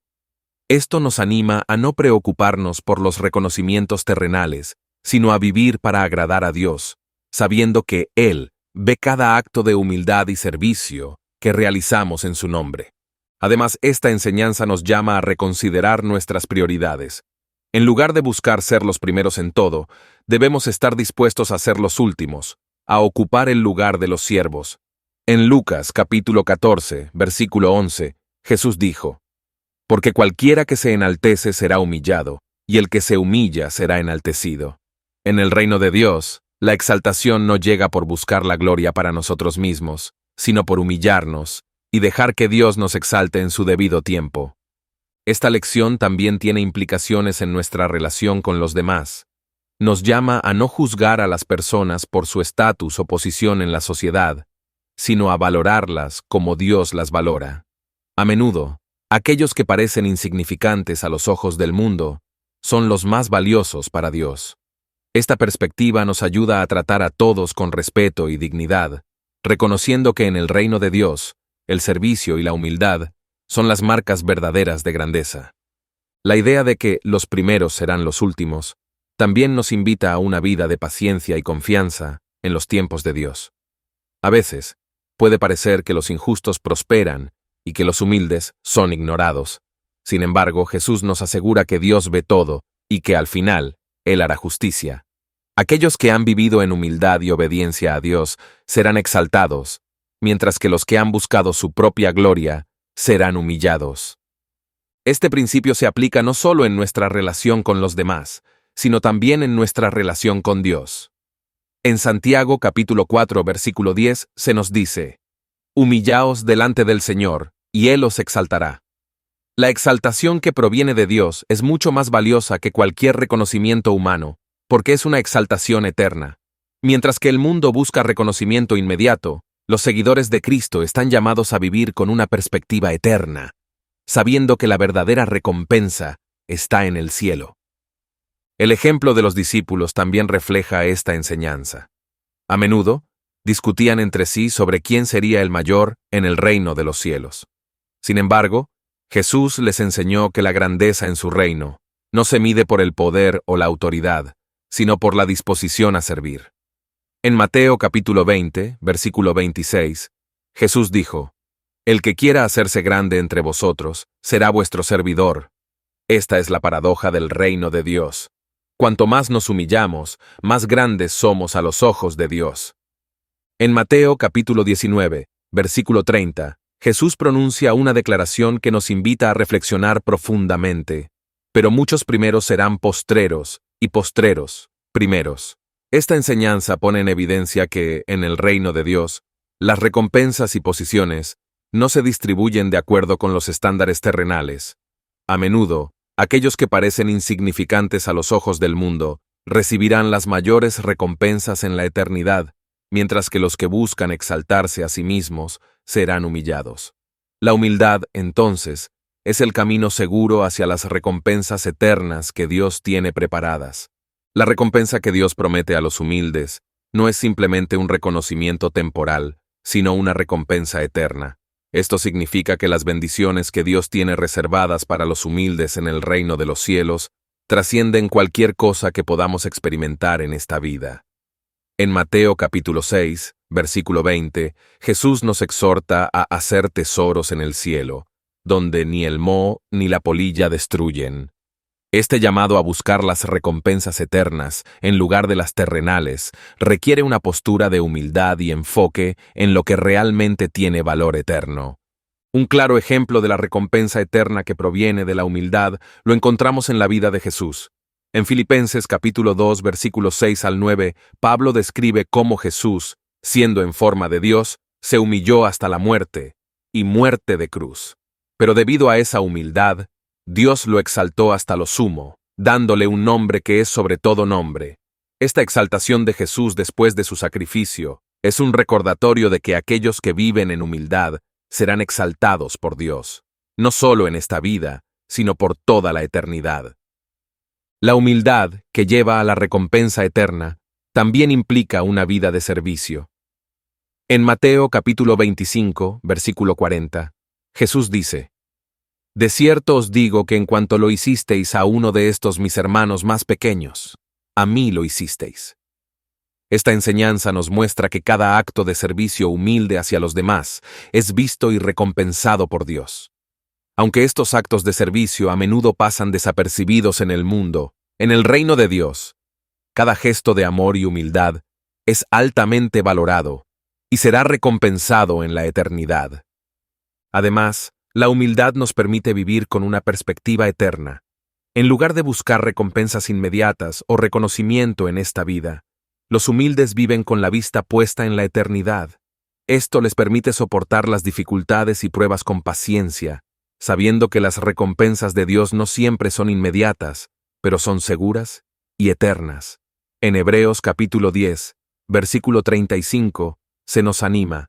Esto nos anima a no preocuparnos por los reconocimientos terrenales, sino a vivir para agradar a Dios, sabiendo que Él ve cada acto de humildad y servicio que realizamos en su nombre. Además, esta enseñanza nos llama a reconsiderar nuestras prioridades. En lugar de buscar ser los primeros en todo, debemos estar dispuestos a ser los últimos, a ocupar el lugar de los siervos. En Lucas capítulo 14, versículo 11, Jesús dijo: Porque cualquiera que se enaltece será humillado, y el que se humilla será enaltecido. En el reino de Dios, la exaltación no llega por buscar la gloria para nosotros mismos, sino por humillarnos y dejar que Dios nos exalte en su debido tiempo. Esta lección también tiene implicaciones en nuestra relación con los demás. Nos llama a no juzgar a las personas por su estatus o posición en la sociedad, sino a valorarlas como Dios las valora. A menudo, aquellos que parecen insignificantes a los ojos del mundo son los más valiosos para Dios. Esta perspectiva nos ayuda a tratar a todos con respeto y dignidad, reconociendo que en el reino de Dios, el servicio y la humildad son las marcas verdaderas de grandeza. La idea de que los primeros serán los últimos también nos invita a una vida de paciencia y confianza en los tiempos de Dios. A veces, puede parecer que los injustos prosperan y que los humildes son ignorados. Sin embargo, Jesús nos asegura que Dios ve todo y que al final, Él hará justicia. Aquellos que han vivido en humildad y obediencia a Dios serán exaltados, mientras que los que han buscado su propia gloria serán humillados. Este principio se aplica no solo en nuestra relación con los demás, sino también en nuestra relación con Dios. En Santiago capítulo 4 versículo 10 se nos dice: Humillaos delante del Señor, y Él os exaltará. La exaltación que proviene de Dios es mucho más valiosa que cualquier reconocimiento humano, porque es una exaltación eterna. Mientras que el mundo busca reconocimiento inmediato, los seguidores de Cristo están llamados a vivir con una perspectiva eterna, sabiendo que la verdadera recompensa está en el cielo. El ejemplo de los discípulos también refleja esta enseñanza. A menudo, discutían entre sí sobre quién sería el mayor en el reino de los cielos. Sin embargo, Jesús les enseñó que la grandeza en su reino no se mide por el poder o la autoridad, sino por la disposición a servir. En Mateo capítulo 20, versículo 26, Jesús dijo: El que quiera hacerse grande entre vosotros será vuestro servidor. Esta es la paradoja del reino de Dios. Cuanto más nos humillamos, más grandes somos a los ojos de Dios. En Mateo capítulo 19, versículo 30, Jesús pronuncia una declaración que nos invita a reflexionar profundamente. Pero muchos primeros serán postreros, y postreros, primeros. Esta enseñanza pone en evidencia que, en el reino de Dios, las recompensas y posiciones no se distribuyen de acuerdo con los estándares terrenales. A menudo, aquellos que parecen insignificantes a los ojos del mundo recibirán las mayores recompensas en la eternidad, mientras que los que buscan exaltarse a sí mismos serán humillados. La humildad, entonces, es el camino seguro hacia las recompensas eternas que Dios tiene preparadas. La recompensa que Dios promete a los humildes no es simplemente un reconocimiento temporal, sino una recompensa eterna. Esto significa que las bendiciones que Dios tiene reservadas para los humildes en el reino de los cielos trascienden cualquier cosa que podamos experimentar en esta vida. En Mateo capítulo 6, versículo 20, Jesús nos exhorta a hacer tesoros en el cielo, donde ni el moho ni la polilla destruyen. Este llamado a buscar las recompensas eternas en lugar de las terrenales requiere una postura de humildad y enfoque en lo que realmente tiene valor eterno. Un claro ejemplo de la recompensa eterna que proviene de la humildad lo encontramos en la vida de Jesús. En Filipenses capítulo 2, versículos 6 al 9, Pablo describe cómo Jesús, siendo en forma de Dios, se humilló hasta la muerte, y muerte de cruz. Pero debido a esa humildad, Dios lo exaltó hasta lo sumo, dándole un nombre que es sobre todo nombre. Esta exaltación de Jesús después de su sacrificio es un recordatorio de que aquellos que viven en humildad serán exaltados por Dios, no solo en esta vida, sino por toda la eternidad. La humildad, que lleva a la recompensa eterna, también implica una vida de servicio. En Mateo capítulo 25, versículo 40, Jesús dice: De cierto os digo que en cuanto lo hicisteis a uno de estos mis hermanos más pequeños, a mí lo hicisteis. Esta enseñanza nos muestra que cada acto de servicio humilde hacia los demás es visto y recompensado por Dios. Aunque estos actos de servicio a menudo pasan desapercibidos en el mundo, en el reino de Dios, cada gesto de amor y humildad es altamente valorado y será recompensado en la eternidad. Además, la humildad nos permite vivir con una perspectiva eterna. En lugar de buscar recompensas inmediatas o reconocimiento en esta vida, los humildes viven con la vista puesta en la eternidad. Esto les permite soportar las dificultades y pruebas con paciencia, sabiendo que las recompensas de Dios no siempre son inmediatas, pero son seguras y eternas. En Hebreos capítulo 10, versículo 35, se nos anima: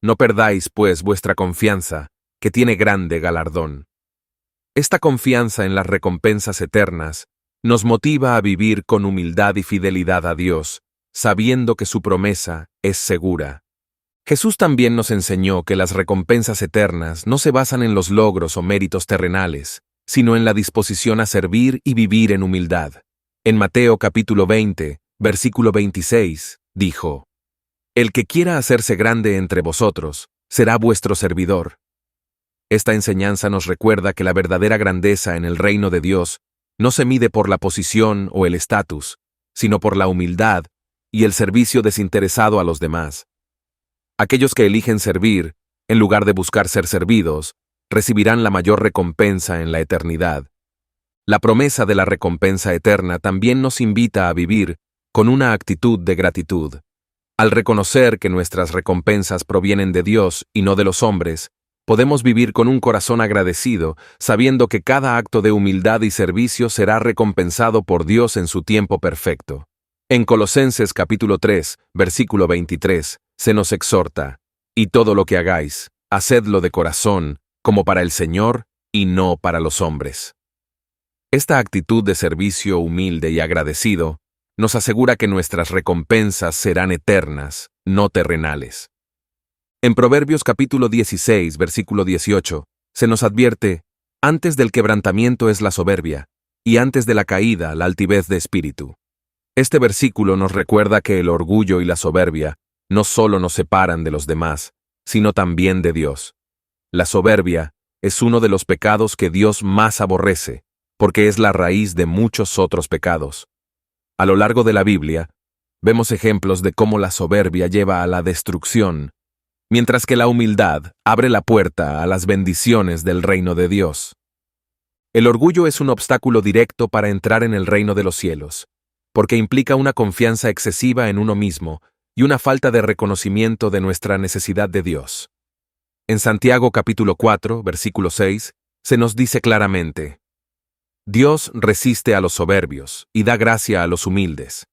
No perdáis, pues, vuestra confianza, que tiene grande galardón. Esta confianza en las recompensas eternas nos motiva a vivir con humildad y fidelidad a Dios, sabiendo que su promesa es segura. Jesús también nos enseñó que las recompensas eternas no se basan en los logros o méritos terrenales, sino en la disposición a servir y vivir en humildad. En Mateo capítulo 20, versículo 26, dijo: El que quiera hacerse grande entre vosotros, será vuestro servidor. Esta enseñanza nos recuerda que la verdadera grandeza en el reino de Dios no se mide por la posición o el estatus, sino por la humildad y el servicio desinteresado a los demás. Aquellos que eligen servir, en lugar de buscar ser servidos, recibirán la mayor recompensa en la eternidad. La promesa de la recompensa eterna también nos invita a vivir con una actitud de gratitud. Al reconocer que nuestras recompensas provienen de Dios y no de los hombres, podemos vivir con un corazón agradecido, sabiendo que cada acto de humildad y servicio será recompensado por Dios en su tiempo perfecto. En Colosenses capítulo 3, versículo 23, se nos exhorta: Y todo lo que hagáis, hacedlo de corazón, como para el Señor y no para los hombres. Esta actitud de servicio humilde y agradecido nos asegura que nuestras recompensas serán eternas, no terrenales. En Proverbios capítulo 16, versículo 18, se nos advierte: Antes del quebrantamiento es la soberbia, y antes de la caída la altivez de espíritu. Este versículo nos recuerda que el orgullo y la soberbia no solo nos separan de los demás, sino también de Dios. La soberbia es uno de los pecados que Dios más aborrece, porque es la raíz de muchos otros pecados. A lo largo de la Biblia, vemos ejemplos de cómo la soberbia lleva a la destrucción, mientras que la humildad abre la puerta a las bendiciones del reino de Dios. El orgullo es un obstáculo directo para entrar en el reino de los cielos, porque implica una confianza excesiva en uno mismo y una falta de reconocimiento de nuestra necesidad de Dios. En Santiago capítulo 4, versículo 6, se nos dice claramente: Dios resiste a los soberbios y da gracia a los humildes.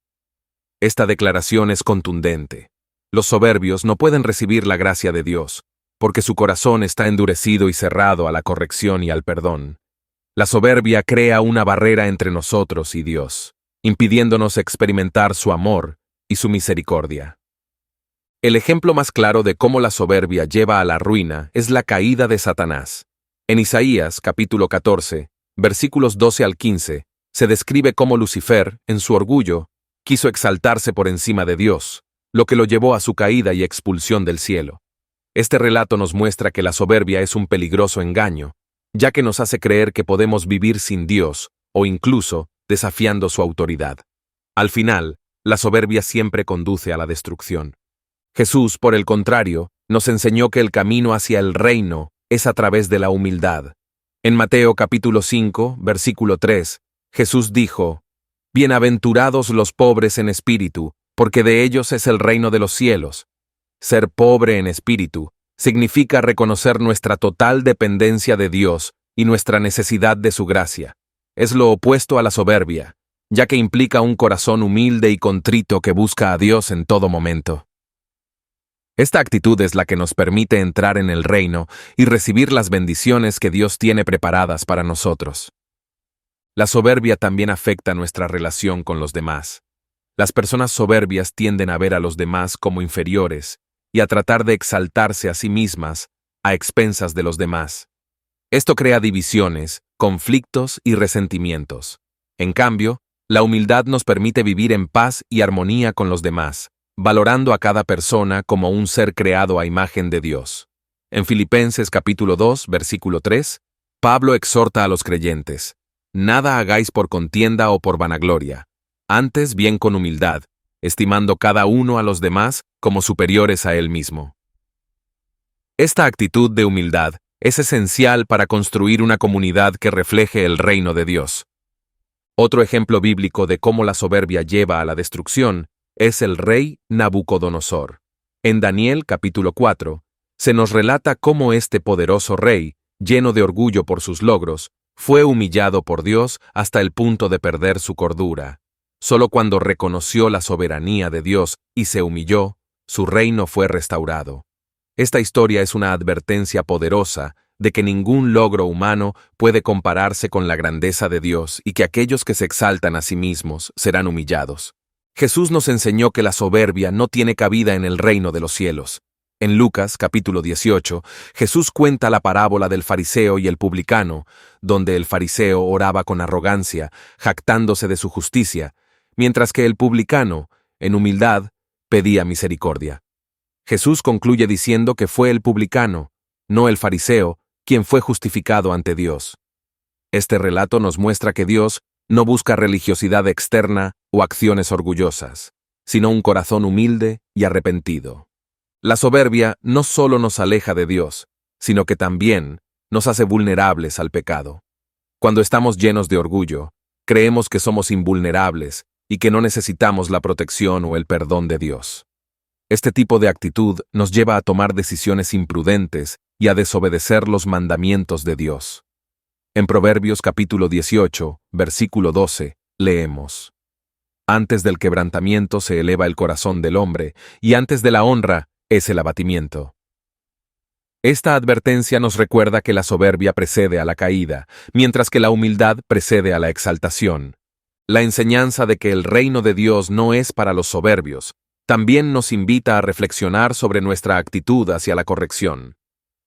Esta declaración es contundente. Los soberbios no pueden recibir la gracia de Dios, porque su corazón está endurecido y cerrado a la corrección y al perdón. La soberbia crea una barrera entre nosotros y Dios, impidiéndonos experimentar su amor y su misericordia. El ejemplo más claro de cómo la soberbia lleva a la ruina es la caída de Satanás. En Isaías, capítulo 14, versículos 12 al 15, se describe cómo Lucifer, en su orgullo, quiso exaltarse por encima de Dios, lo que lo llevó a su caída y expulsión del cielo. Este relato nos muestra que la soberbia es un peligroso engaño, ya que nos hace creer que podemos vivir sin Dios, o incluso desafiando su autoridad. Al final, la soberbia siempre conduce a la destrucción. Jesús, por el contrario, nos enseñó que el camino hacia el reino es a través de la humildad. En Mateo capítulo 5, versículo 3, Jesús dijo: «Bienaventurados los pobres en espíritu, porque de ellos es el reino de los cielos». Ser pobre en espíritu significa reconocer nuestra total dependencia de Dios y nuestra necesidad de su gracia. Es lo opuesto a la soberbia, ya que implica un corazón humilde y contrito que busca a Dios en todo momento. Esta actitud es la que nos permite entrar en el reino y recibir las bendiciones que Dios tiene preparadas para nosotros. La soberbia también afecta nuestra relación con los demás. Las personas soberbias tienden a ver a los demás como inferiores y a tratar de exaltarse a sí mismas a expensas de los demás. Esto crea divisiones, conflictos y resentimientos. En cambio, la humildad nos permite vivir en paz y armonía con los demás, valorando a cada persona como un ser creado a imagen de Dios. En Filipenses capítulo 2, versículo 3, Pablo exhorta a los creyentes: «Nada hagáis por contienda o por vanagloria, antes bien con humildad, estimando cada uno a los demás como superiores a él mismo». Esta actitud de humildad es esencial para construir una comunidad que refleje el reino de Dios. Otro ejemplo bíblico de cómo la soberbia lleva a la destrucción es el rey Nabucodonosor. En Daniel capítulo 4, se nos relata cómo este poderoso rey, lleno de orgullo por sus logros, fue humillado por Dios hasta el punto de perder su cordura. Solo cuando reconoció la soberanía de Dios y se humilló, su reino fue restaurado. Esta historia es una advertencia poderosa de que ningún logro humano puede compararse con la grandeza de Dios y que aquellos que se exaltan a sí mismos serán humillados. Jesús nos enseñó que la soberbia no tiene cabida en el reino de los cielos. En Lucas, capítulo 18, Jesús cuenta la parábola del fariseo y el publicano, donde el fariseo oraba con arrogancia, jactándose de su justicia, mientras que el publicano, en humildad, pedía misericordia. Jesús concluye diciendo que fue el publicano, no el fariseo, quien fue justificado ante Dios. Este relato nos muestra que Dios no busca religiosidad externa o acciones orgullosas, sino un corazón humilde y arrepentido. La soberbia no solo nos aleja de Dios, sino que también nos hace vulnerables al pecado. Cuando estamos llenos de orgullo, creemos que somos invulnerables y que no necesitamos la protección o el perdón de Dios. Este tipo de actitud nos lleva a tomar decisiones imprudentes y a desobedecer los mandamientos de Dios. En Proverbios capítulo 18, versículo 12, leemos: «Antes del quebrantamiento se eleva el corazón del hombre, y antes de la honra es el abatimiento». Esta advertencia nos recuerda que la soberbia precede a la caída, mientras que la humildad precede a la exaltación. La enseñanza de que el reino de Dios no es para los soberbios también nos invita a reflexionar sobre nuestra actitud hacia la corrección.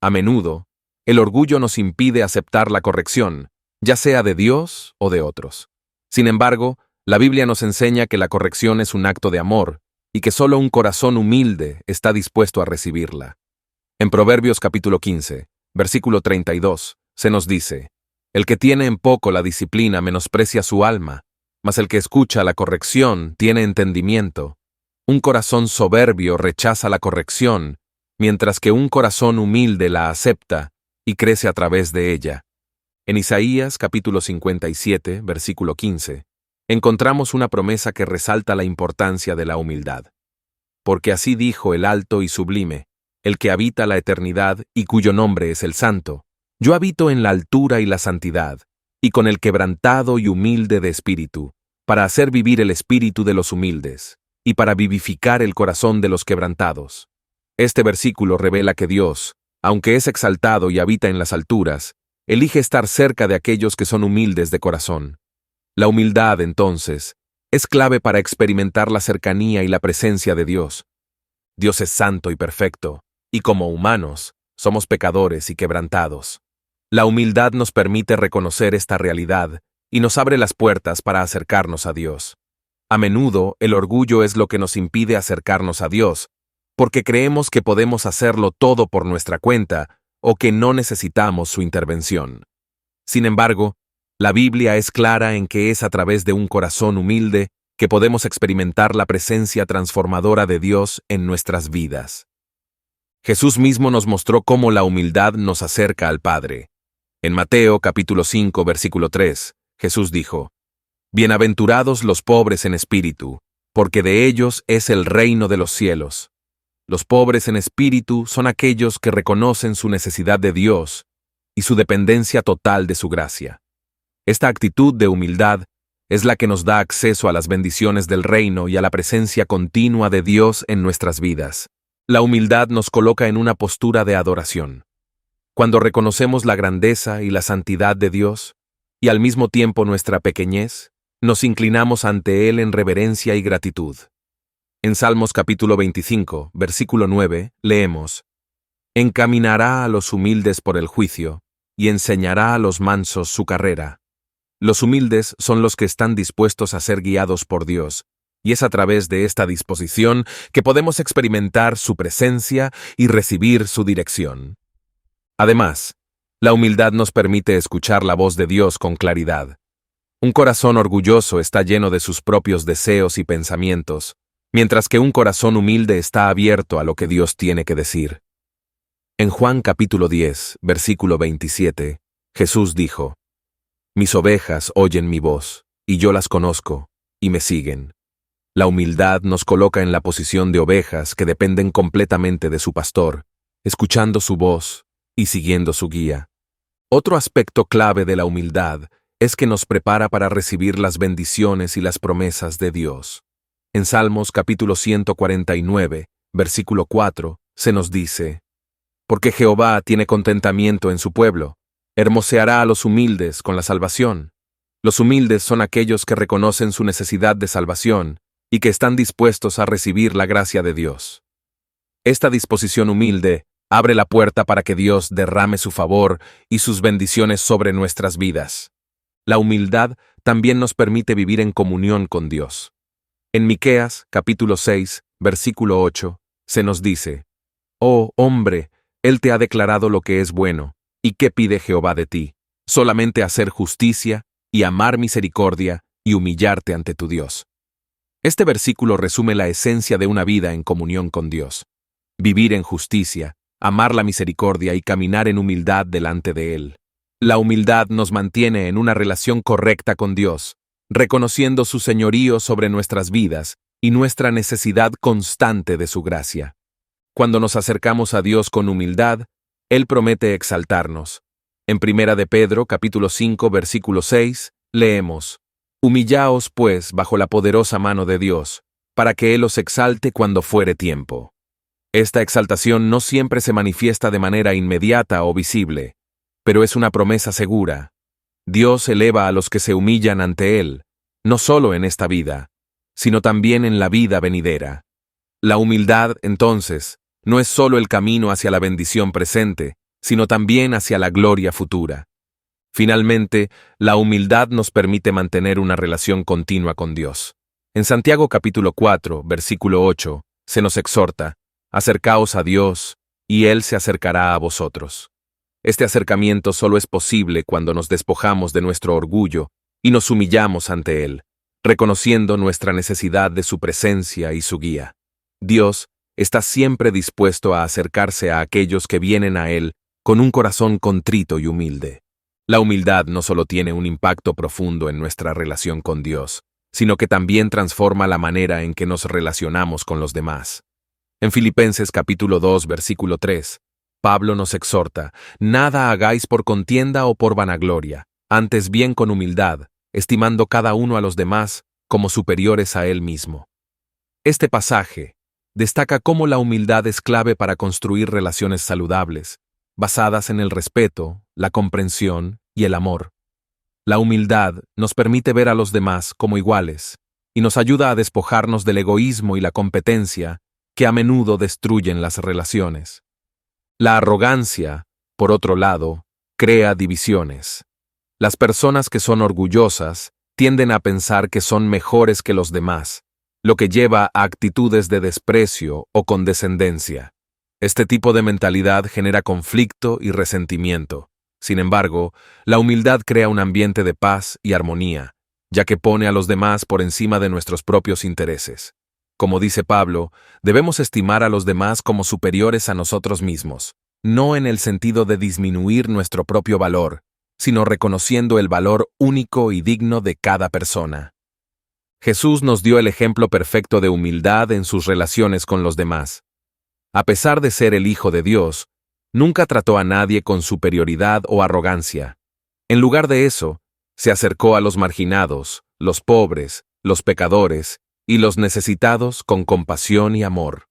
A menudo, el orgullo nos impide aceptar la corrección, ya sea de Dios o de otros. Sin embargo, la Biblia nos enseña que la corrección es un acto de amor y que solo un corazón humilde está dispuesto a recibirla. En Proverbios capítulo 15, versículo 32, se nos dice: «El que tiene en poco la disciplina menosprecia su alma, mas el que escucha la corrección tiene entendimiento. Un corazón soberbio rechaza la corrección, mientras que un corazón humilde la acepta y crece a través de ella». En Isaías capítulo 57, versículo 15, encontramos una promesa que resalta la importancia de la humildad. «Porque así dijo el alto y sublime, el que habita la eternidad y cuyo nombre es el Santo: yo habito en la altura y la santidad, y con el quebrantado y humilde de espíritu, para hacer vivir el espíritu de los humildes, y para vivificar el corazón de los quebrantados». Este versículo revela que Dios, aunque es exaltado y habita en las alturas, elige estar cerca de aquellos que son humildes de corazón. La humildad, entonces, es clave para experimentar la cercanía y la presencia de Dios. Dios es santo y perfecto, y como humanos, somos pecadores y quebrantados. La humildad nos permite reconocer esta realidad y nos abre las puertas para acercarnos a Dios. A menudo, el orgullo es lo que nos impide acercarnos a Dios, porque creemos que podemos hacerlo todo por nuestra cuenta o que no necesitamos su intervención. Sin embargo, la Biblia es clara en que es a través de un corazón humilde que podemos experimentar la presencia transformadora de Dios en nuestras vidas. Jesús mismo nos mostró cómo la humildad nos acerca al Padre. En Mateo capítulo 5, versículo 3, Jesús dijo: Bienaventurados los pobres en espíritu, porque de ellos es el reino de los cielos. Los pobres en espíritu son aquellos que reconocen su necesidad de Dios y su dependencia total de su gracia. Esta actitud de humildad es la que nos da acceso a las bendiciones del reino y a la presencia continua de Dios en nuestras vidas. La humildad nos coloca en una postura de adoración. Cuando reconocemos la grandeza y la santidad de Dios, y al mismo tiempo nuestra pequeñez, nos inclinamos ante Él en reverencia y gratitud. En Salmos capítulo 25, versículo 9, leemos: Encaminará a los humildes por el juicio, y enseñará a los mansos su carrera. Los humildes son los que están dispuestos a ser guiados por Dios, y es a través de esta disposición que podemos experimentar su presencia y recibir su dirección. Además, la humildad nos permite escuchar la voz de Dios con claridad. Un corazón orgulloso está lleno de sus propios deseos y pensamientos, mientras que un corazón humilde está abierto a lo que Dios tiene que decir. En Juan capítulo 10, versículo 27, Jesús dijo: Mis ovejas oyen mi voz, y yo las conozco, y me siguen. La humildad nos coloca en la posición de ovejas que dependen completamente de su pastor, escuchando su voz y siguiendo su guía. Otro aspecto clave de la humildad es que nos prepara para recibir las bendiciones y las promesas de Dios. En Salmos capítulo 149, versículo 4, se nos dice: Porque Jehová tiene contentamiento en su pueblo, hermoseará a los humildes con la salvación. Los humildes son aquellos que reconocen su necesidad de salvación y que están dispuestos a recibir la gracia de Dios. Esta disposición humilde abre la puerta para que Dios derrame su favor y sus bendiciones sobre nuestras vidas. La humildad también nos permite vivir en comunión con Dios. En Miqueas, capítulo 6, versículo 8, se nos dice: Oh, hombre, Él te ha declarado lo que es bueno, ¿y qué pide Jehová de ti? Solamente hacer justicia y amar misericordia y humillarte ante tu Dios. Este versículo resume la esencia de una vida en comunión con Dios. Vivir en justicia, amar la misericordia y caminar en humildad delante de Él. La humildad nos mantiene en una relación correcta con Dios, reconociendo su señorío sobre nuestras vidas y nuestra necesidad constante de su gracia. Cuando nos acercamos a Dios con humildad, Él promete exaltarnos. En 1 de Pedro, capítulo 5, versículo 6, leemos: Humillaos, pues, bajo la poderosa mano de Dios, para que Él os exalte cuando fuere tiempo. Esta exaltación no siempre se manifiesta de manera inmediata o visible, pero es una promesa segura. Dios eleva a los que se humillan ante Él, no solo en esta vida, sino también en la vida venidera. La humildad, entonces, no es solo el camino hacia la bendición presente, sino también hacia la gloria futura. Finalmente, la humildad nos permite mantener una relación continua con Dios. En Santiago capítulo 4, versículo 8, se nos exhorta: Acercaos a Dios, y Él se acercará a vosotros. Este acercamiento solo es posible cuando nos despojamos de nuestro orgullo y nos humillamos ante Él, reconociendo nuestra necesidad de su presencia y su guía. Dios está siempre dispuesto a acercarse a aquellos que vienen a Él con un corazón contrito y humilde. La humildad no solo tiene un impacto profundo en nuestra relación con Dios, sino que también transforma la manera en que nos relacionamos con los demás. En Filipenses capítulo 2, versículo 3, Pablo nos exhorta: Nada hagáis por contienda o por vanagloria, antes bien con humildad, estimando cada uno a los demás como superiores a él mismo. Este pasaje destaca cómo la humildad es clave para construir relaciones saludables, basadas en el respeto, la comprensión y el amor. La humildad nos permite ver a los demás como iguales y nos ayuda a despojarnos del egoísmo y la competencia que a menudo destruyen las relaciones. La arrogancia, por otro lado, crea divisiones. Las personas que son orgullosas tienden a pensar que son mejores que los demás, lo que lleva a actitudes de desprecio o condescendencia. Este tipo de mentalidad genera conflicto y resentimiento. Sin embargo, la humildad crea un ambiente de paz y armonía, ya que pone a los demás por encima de nuestros propios intereses. Como dice Pablo, debemos estimar a los demás como superiores a nosotros mismos, no en el sentido de disminuir nuestro propio valor, sino reconociendo el valor único y digno de cada persona. Jesús nos dio el ejemplo perfecto de humildad en sus relaciones con los demás. A pesar de ser el Hijo de Dios, nunca trató a nadie con superioridad o arrogancia. En lugar de eso, se acercó a los marginados, los pobres, los pecadores y los necesitados con compasión y amor.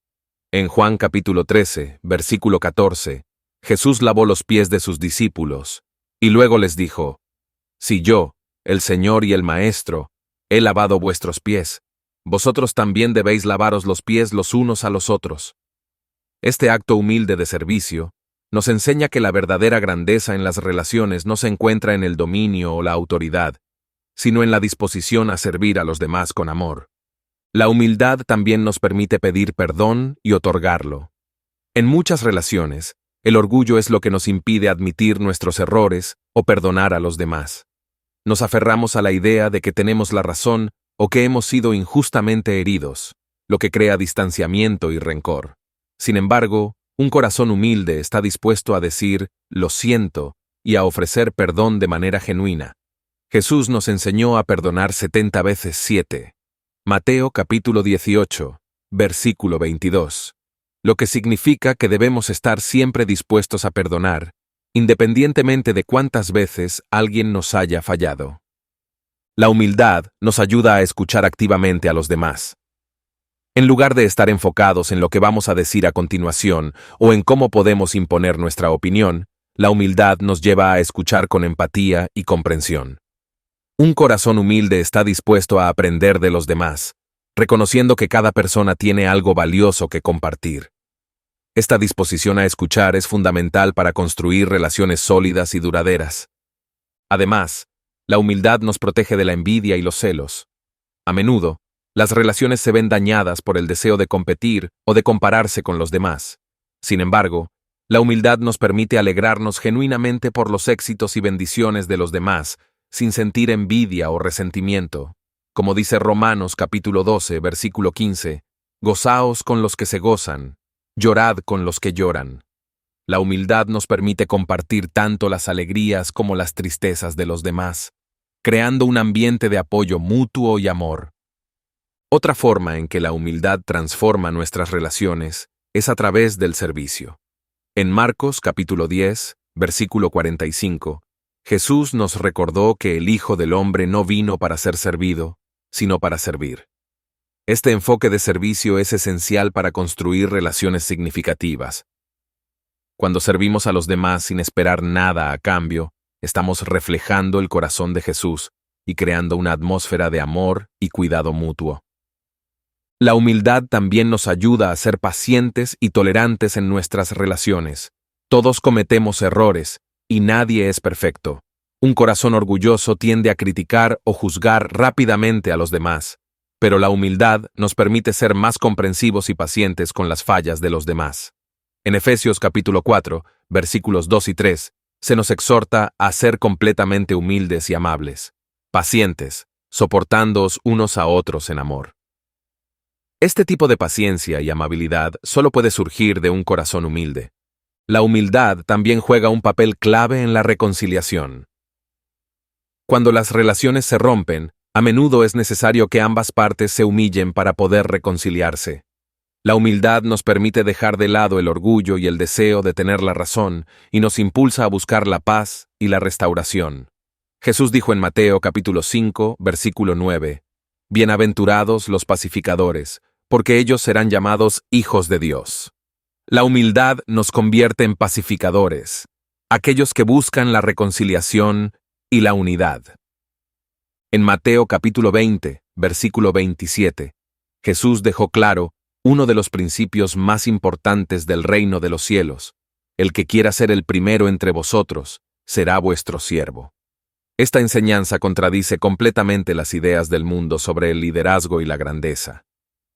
En Juan capítulo 13, versículo 14, Jesús lavó los pies de sus discípulos, y luego les dijo: Si yo, el Señor y el Maestro, he lavado vuestros pies, vosotros también debéis lavaros los pies los unos a los otros. Este acto humilde de servicio nos enseña que la verdadera grandeza en las relaciones no se encuentra en el dominio o la autoridad, sino en la disposición a servir a los demás con amor. La humildad también nos permite pedir perdón y otorgarlo. En muchas relaciones, el orgullo es lo que nos impide admitir nuestros errores o perdonar a los demás. Nos aferramos a la idea de que tenemos la razón o que hemos sido injustamente heridos, lo que crea distanciamiento y rencor. Sin embargo, un corazón humilde está dispuesto a decir «lo siento» y a ofrecer perdón de manera genuina. Jesús nos enseñó a perdonar 70 veces 7. Mateo capítulo 18, versículo 22. Lo que significa que debemos estar siempre dispuestos a perdonar, independientemente de cuántas veces alguien nos haya fallado. La humildad nos ayuda a escuchar activamente a los demás. En lugar de estar enfocados en lo que vamos a decir a continuación o en cómo podemos imponer nuestra opinión, la humildad nos lleva a escuchar con empatía y comprensión. Un corazón humilde está dispuesto a aprender de los demás, reconociendo que cada persona tiene algo valioso que compartir. Esta disposición a escuchar es fundamental para construir relaciones sólidas y duraderas. Además, la humildad nos protege de la envidia y los celos. A menudo, las relaciones se ven dañadas por el deseo de competir o de compararse con los demás. Sin embargo, la humildad nos permite alegrarnos genuinamente por los éxitos y bendiciones de los demás, sin sentir envidia o resentimiento. Como dice Romanos capítulo 12, versículo 15, «Gozaos con los que se gozan, llorad con los que lloran». La humildad nos permite compartir tanto las alegrías como las tristezas de los demás, creando un ambiente de apoyo mutuo y amor. Otra forma en que la humildad transforma nuestras relaciones es a través del servicio. En Marcos capítulo 10, versículo 45, Jesús nos recordó que el Hijo del Hombre no vino para ser servido, sino para servir. Este enfoque de servicio es esencial para construir relaciones significativas. Cuando servimos a los demás sin esperar nada a cambio, estamos reflejando el corazón de Jesús y creando una atmósfera de amor y cuidado mutuo. La humildad también nos ayuda a ser pacientes y tolerantes en nuestras relaciones. Todos cometemos errores, y nadie es perfecto. Un corazón orgulloso tiende a criticar o juzgar rápidamente a los demás, pero la humildad nos permite ser más comprensivos y pacientes con las fallas de los demás. En Efesios capítulo 4, versículos 2 y 3, se nos exhorta a ser completamente humildes y amables, pacientes, soportándoos unos a otros en amor. Este tipo de paciencia y amabilidad solo puede surgir de un corazón humilde. La humildad también juega un papel clave en la reconciliación. Cuando las relaciones se rompen, a menudo es necesario que ambas partes se humillen para poder reconciliarse. La humildad nos permite dejar de lado el orgullo y el deseo de tener la razón y nos impulsa a buscar la paz y la restauración. Jesús dijo en Mateo capítulo 5, versículo 9, «Bienaventurados los pacificadores, porque ellos serán llamados hijos de Dios». La humildad nos convierte en pacificadores, aquellos que buscan la reconciliación y la unidad. En Mateo capítulo 20, versículo 27, Jesús dejó claro, uno de los principios más importantes del reino de los cielos. El que quiera ser el primero entre vosotros, será vuestro siervo. Esta enseñanza contradice completamente las ideas del mundo sobre el liderazgo y la grandeza.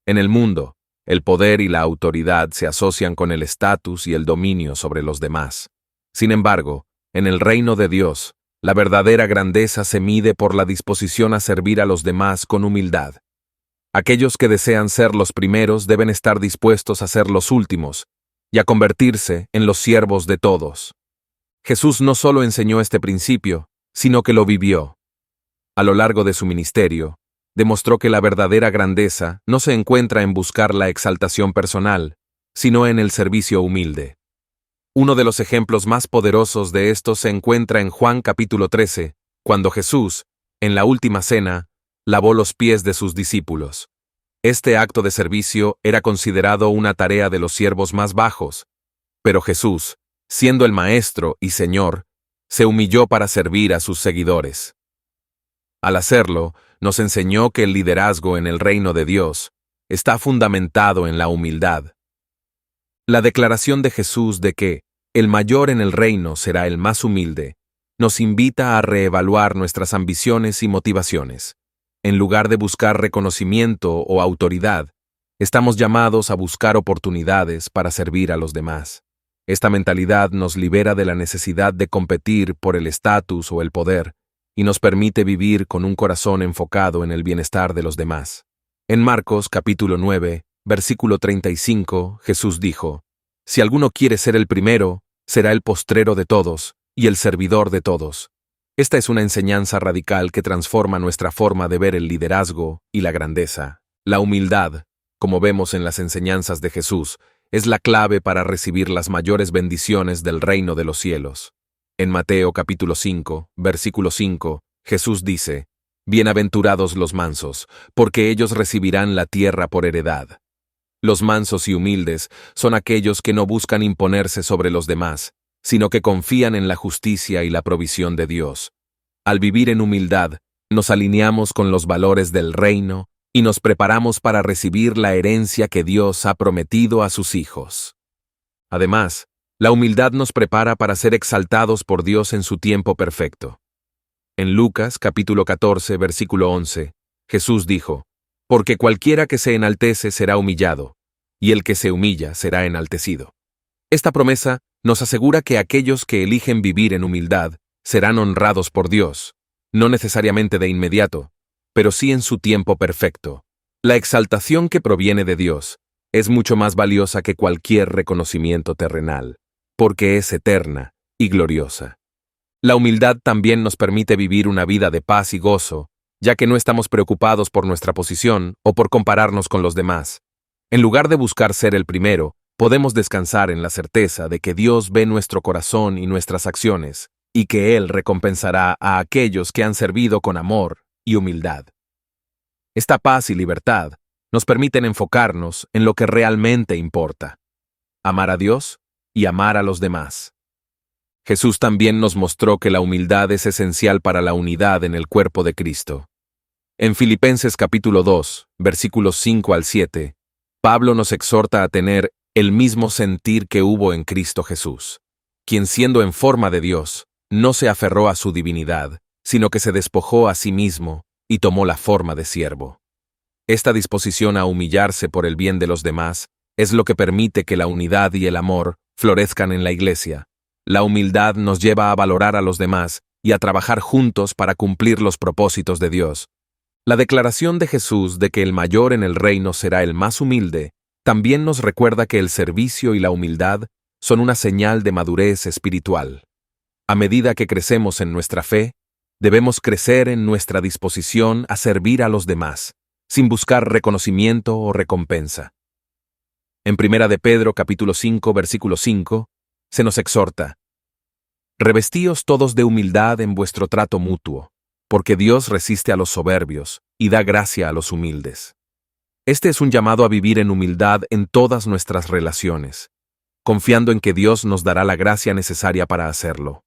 En el mundo, el poder y la autoridad se asocian con el estatus y el dominio sobre los demás. Sin embargo, en el reino de Dios, la verdadera grandeza se mide por la disposición a servir a los demás con humildad. Aquellos que desean ser los primeros deben estar dispuestos a ser los últimos y a convertirse en los siervos de todos. Jesús no solo enseñó este principio, sino que lo vivió. A lo largo de su ministerio, demostró que la verdadera grandeza no se encuentra en buscar la exaltación personal, sino en el servicio humilde. Uno de los ejemplos más poderosos de esto se encuentra en Juan capítulo 13, cuando Jesús, en la última cena, lavó los pies de sus discípulos. Este acto de servicio era considerado una tarea de los siervos más bajos, pero Jesús, siendo el Maestro y Señor, se humilló para servir a sus seguidores. Al hacerlo, nos enseñó que el liderazgo en el reino de Dios está fundamentado en la humildad. La declaración de Jesús de que el mayor en el reino será el más humilde nos invita a reevaluar nuestras ambiciones y motivaciones. En lugar de buscar reconocimiento o autoridad, estamos llamados a buscar oportunidades para servir a los demás. Esta mentalidad nos libera de la necesidad de competir por el estatus o el poder y nos permite vivir con un corazón enfocado en el bienestar de los demás. En Marcos capítulo 9, versículo 35, Jesús dijo: «Si alguno quiere ser el primero, será el postrero de todos y el servidor de todos». Esta es una enseñanza radical que transforma nuestra forma de ver el liderazgo y la grandeza. La humildad, como vemos en las enseñanzas de Jesús, es la clave para recibir las mayores bendiciones del reino de los cielos. En Mateo capítulo 5, versículo 5, Jesús dice: «Bienaventurados los mansos, porque ellos recibirán la tierra por heredad». Los mansos y humildes son aquellos que no buscan imponerse sobre los demás, sino que confían en la justicia y la provisión de Dios. Al vivir en humildad, nos alineamos con los valores del reino y nos preparamos para recibir la herencia que Dios ha prometido a sus hijos. Además, la humildad nos prepara para ser exaltados por Dios en su tiempo perfecto. En Lucas capítulo 14, versículo 11, Jesús dijo: «Porque cualquiera que se enaltece será humillado, y el que se humilla será enaltecido». Esta promesa nos asegura que aquellos que eligen vivir en humildad serán honrados por Dios, no necesariamente de inmediato, pero sí en su tiempo perfecto. La exaltación que proviene de Dios es mucho más valiosa que cualquier reconocimiento terrenal, porque es eterna y gloriosa. La humildad también nos permite vivir una vida de paz y gozo, ya que no estamos preocupados por nuestra posición o por compararnos con los demás. En lugar de buscar ser el primero, podemos descansar en la certeza de que Dios ve nuestro corazón y nuestras acciones, y que Él recompensará a aquellos que han servido con amor y humildad. Esta paz y libertad nos permiten enfocarnos en lo que realmente importa: amar a Dios y amar a los demás. Jesús también nos mostró que la humildad es esencial para la unidad en el cuerpo de Cristo. En Filipenses capítulo 2, versículos 5 al 7, Pablo nos exhorta a tener el mismo sentir que hubo en Cristo Jesús, quien siendo en forma de Dios, no se aferró a su divinidad, sino que se despojó a sí mismo y tomó la forma de siervo. Esta disposición a humillarse por el bien de los demás es lo que permite que la unidad y el amor florezcan en la Iglesia. La humildad nos lleva a valorar a los demás y a trabajar juntos para cumplir los propósitos de Dios. La declaración de Jesús de que el mayor en el reino será el más humilde también nos recuerda que el servicio y la humildad son una señal de madurez espiritual. A medida que crecemos en nuestra fe, debemos crecer en nuestra disposición a servir a los demás, sin buscar reconocimiento o recompensa. En 1 de Pedro capítulo 5, versículo 5, se nos exhorta: «Revestíos todos de humildad en vuestro trato mutuo, porque Dios resiste a los soberbios y da gracia a los humildes». Este es un llamado a vivir en humildad en todas nuestras relaciones, confiando en que Dios nos dará la gracia necesaria para hacerlo.